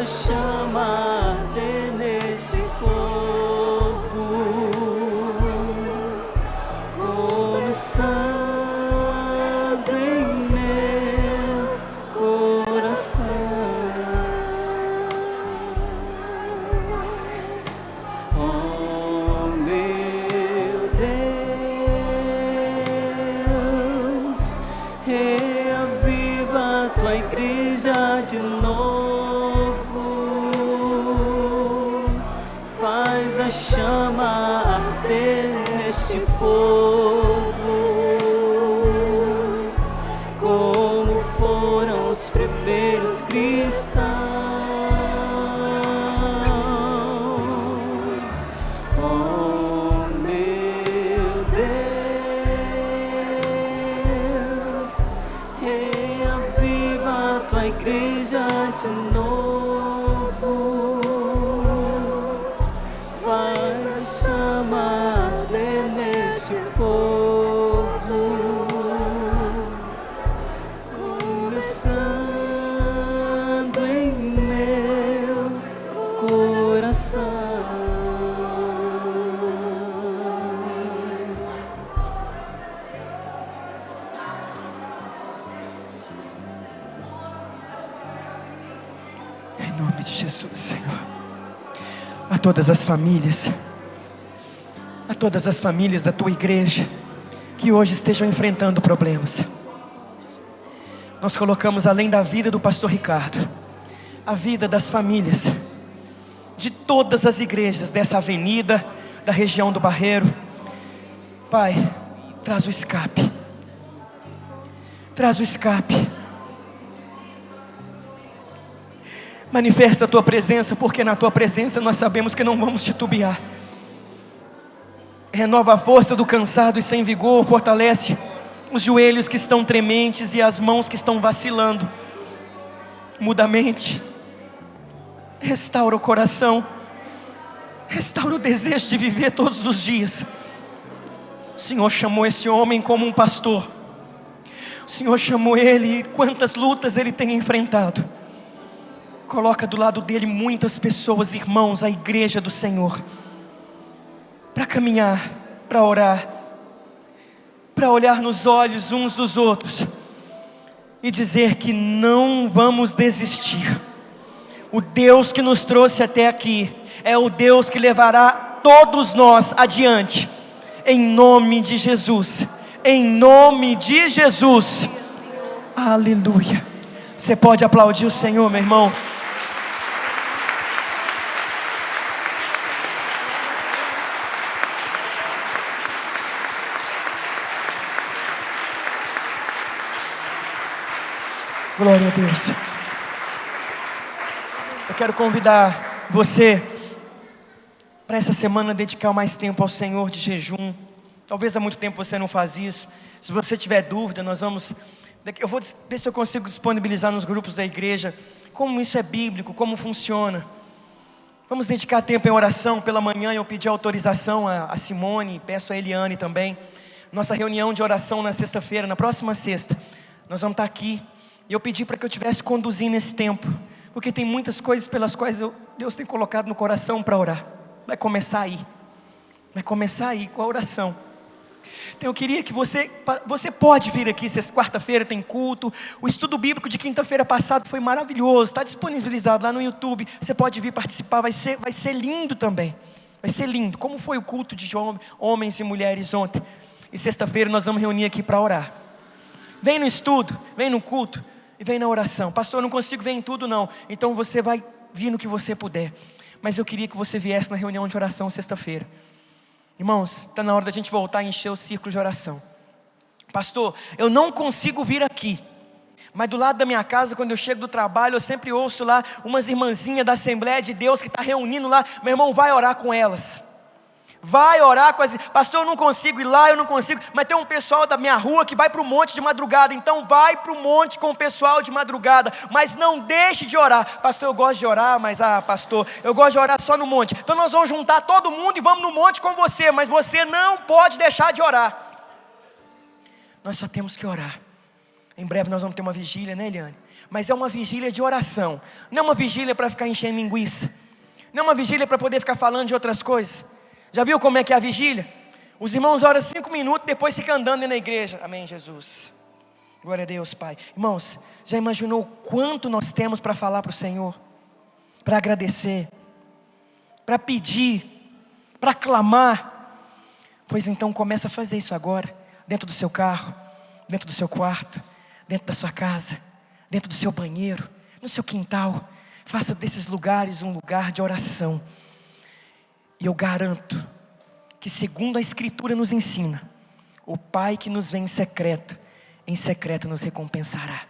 a chama arder neste povo, começando em meu coração. Oh meu Deus, reaviva a tua igreja de novo, faz a chama arder neste povo, como foram os primeiros cristãos. Oh meu Deus, reaviva a tua igreja de novo, faz a chama arder neste povo, começando em meu coração. Em nome de Jesus, Senhor. A todas as famílias da tua igreja que hoje estejam enfrentando problemas, nós colocamos além da vida do pastor Ricardo, a vida das famílias de todas as igrejas dessa avenida, da região do Barreiro. Pai, traz o escape, traz o escape. Manifesta a tua presença, porque na tua presença nós sabemos que não vamos titubear. Renova a força do cansado e sem vigor, fortalece os joelhos que estão trementes e as mãos que estão vacilando. Muda a mente, restaura o coração, restaura o desejo de viver todos os dias. O Senhor chamou esse homem como um pastor, o Senhor chamou ele, e quantas lutas ele tem enfrentado. Coloca do lado dele muitas pessoas, irmãos, a igreja do Senhor, para caminhar, para orar, para olhar nos olhos uns dos outros e dizer que não vamos desistir. O Deus que nos trouxe até aqui é o Deus que levará todos nós adiante, em nome de Jesus, em nome de Jesus. Aleluia. Você pode aplaudir o Senhor, meu irmão? Glória a Deus. Eu quero convidar você para essa semana dedicar mais tempo ao Senhor de jejum. Talvez há muito tempo você não faz isso. Se você tiver dúvida, eu vou ver se eu consigo disponibilizar nos grupos da igreja como isso é bíblico, como funciona. Vamos dedicar tempo em oração pela manhã. Eu pedi autorização a Simone, peço a Eliane também. Nossa reunião de oração na sexta-feira, na próxima sexta, nós vamos estar aqui. E eu pedi para que eu estivesse conduzindo esse tempo, porque tem muitas coisas pelas quais Deus tem colocado no coração para orar. Vai começar aí com a oração. Então eu queria que você pode vir aqui, quarta-feira tem culto. O estudo bíblico de quinta-feira passada foi maravilhoso, está disponibilizado lá no YouTube. Você pode vir participar, vai ser lindo também. Vai ser lindo, como foi o culto de homens e mulheres ontem. E sexta-feira nós vamos reunir aqui para orar. Vem no estudo, vem no culto e vem na oração. Pastor, eu não consigo ver em tudo não. Então você vai vir no que você puder. Mas eu queria que você viesse na reunião de oração sexta-feira. Irmãos, está na hora da gente voltar a encher o círculo de oração. Pastor, eu não consigo vir aqui, mas do lado da minha casa, quando eu chego do trabalho, eu sempre ouço lá umas irmãzinhas da Assembleia de Deus que está reunindo lá. Meu irmão, vai orar com elas. Vai orar com as... Pastor, eu não consigo ir lá, eu não consigo. Mas tem um pessoal da minha rua que vai para o monte de madrugada. Então vai para o monte com o pessoal de madrugada. Mas não deixe de orar. Pastor, eu gosto de orar, mas pastor, eu gosto de orar só no monte. Então nós vamos juntar todo mundo e vamos no monte com você. Mas você não pode deixar de orar. Nós só temos que orar. Em breve nós vamos ter uma vigília, né, Eliane? mas é uma vigília de oração. Não é uma vigília para ficar enchendo linguiça, não é uma vigília para poder ficar falando de outras coisas. Já viu como é que é a vigília? Os irmãos oram 5 minutos, depois ficam andando na igreja. Amém, Jesus. Glória a Deus, Pai. Irmãos, já imaginou o quanto nós temos para falar para o Senhor? Para agradecer, para pedir, para clamar? Pois então começa a fazer isso agora, dentro do seu carro, dentro do seu quarto, dentro da sua casa, dentro do seu banheiro, no seu quintal. Faça desses lugares um lugar de oração. E eu garanto que, segundo a Escritura nos ensina, o Pai que nos vê em secreto nos recompensará.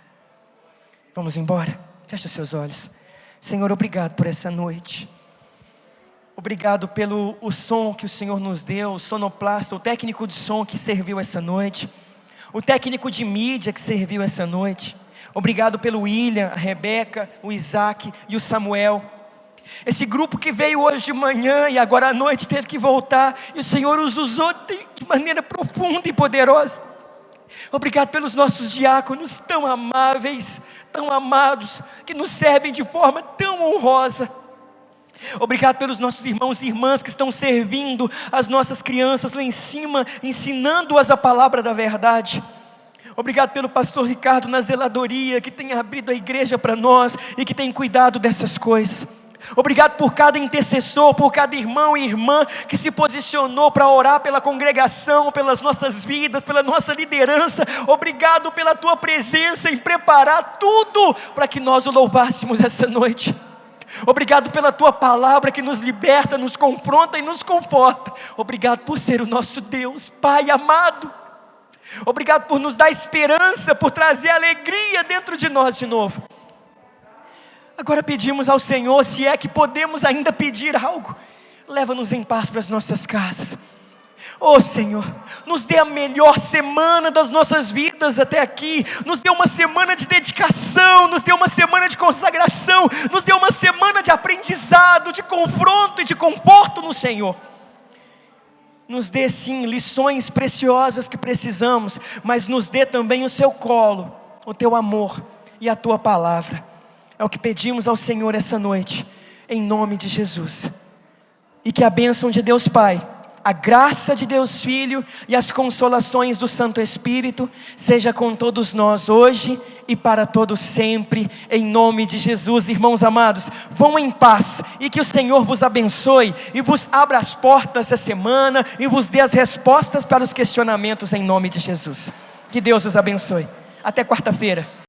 Vamos embora? Feche os seus olhos. Senhor, obrigado por essa noite. Obrigado pelo som que o Senhor nos deu, o sonoplasta, o técnico de som que serviu essa noite, o técnico de mídia que serviu essa noite. Obrigado pelo William, a Rebeca, o Isaac e o Samuel. Esse grupo que veio hoje de manhã e agora à noite teve que voltar, e o Senhor os usou de maneira profunda e poderosa. Obrigado pelos nossos diáconos tão amáveis, tão amados, que nos servem de forma tão honrosa. Obrigado pelos nossos irmãos e irmãs que estão servindo as nossas crianças lá em cima, ensinando-as a palavra da verdade. Obrigado pelo pastor Ricardo na zeladoria, que tem abrido a igreja para nós e que tem cuidado dessas coisas. Obrigado por cada intercessor, por cada irmão e irmã que se posicionou para orar pela congregação, pelas nossas vidas, pela nossa liderança. Obrigado pela tua presença em preparar tudo para que nós o louvássemos essa noite. Obrigado pela tua palavra que nos liberta, nos confronta e nos conforta. Obrigado por ser o nosso Deus, Pai amado. Obrigado por nos dar esperança, por trazer alegria dentro de nós de novo. Agora pedimos ao Senhor, se é que podemos ainda pedir algo, leva-nos em paz para as nossas casas. Oh Senhor, nos dê a melhor semana das nossas vidas até aqui. Nos dê uma semana de dedicação, nos dê uma semana de consagração, nos dê uma semana de aprendizado, de confronto e de conforto no Senhor. Nos dê sim lições preciosas que precisamos, mas nos dê também o seu colo, o teu amor e a tua palavra. É o que pedimos ao Senhor essa noite, em nome de Jesus. E que a bênção de Deus Pai, a graça de Deus Filho e as consolações do Santo Espírito seja com todos nós hoje e para todos sempre, em nome de Jesus. Irmãos amados, vão em paz e que o Senhor vos abençoe e vos abra as portas essa semana e vos dê as respostas para os questionamentos em nome de Jesus. Que Deus os abençoe. Até quarta-feira.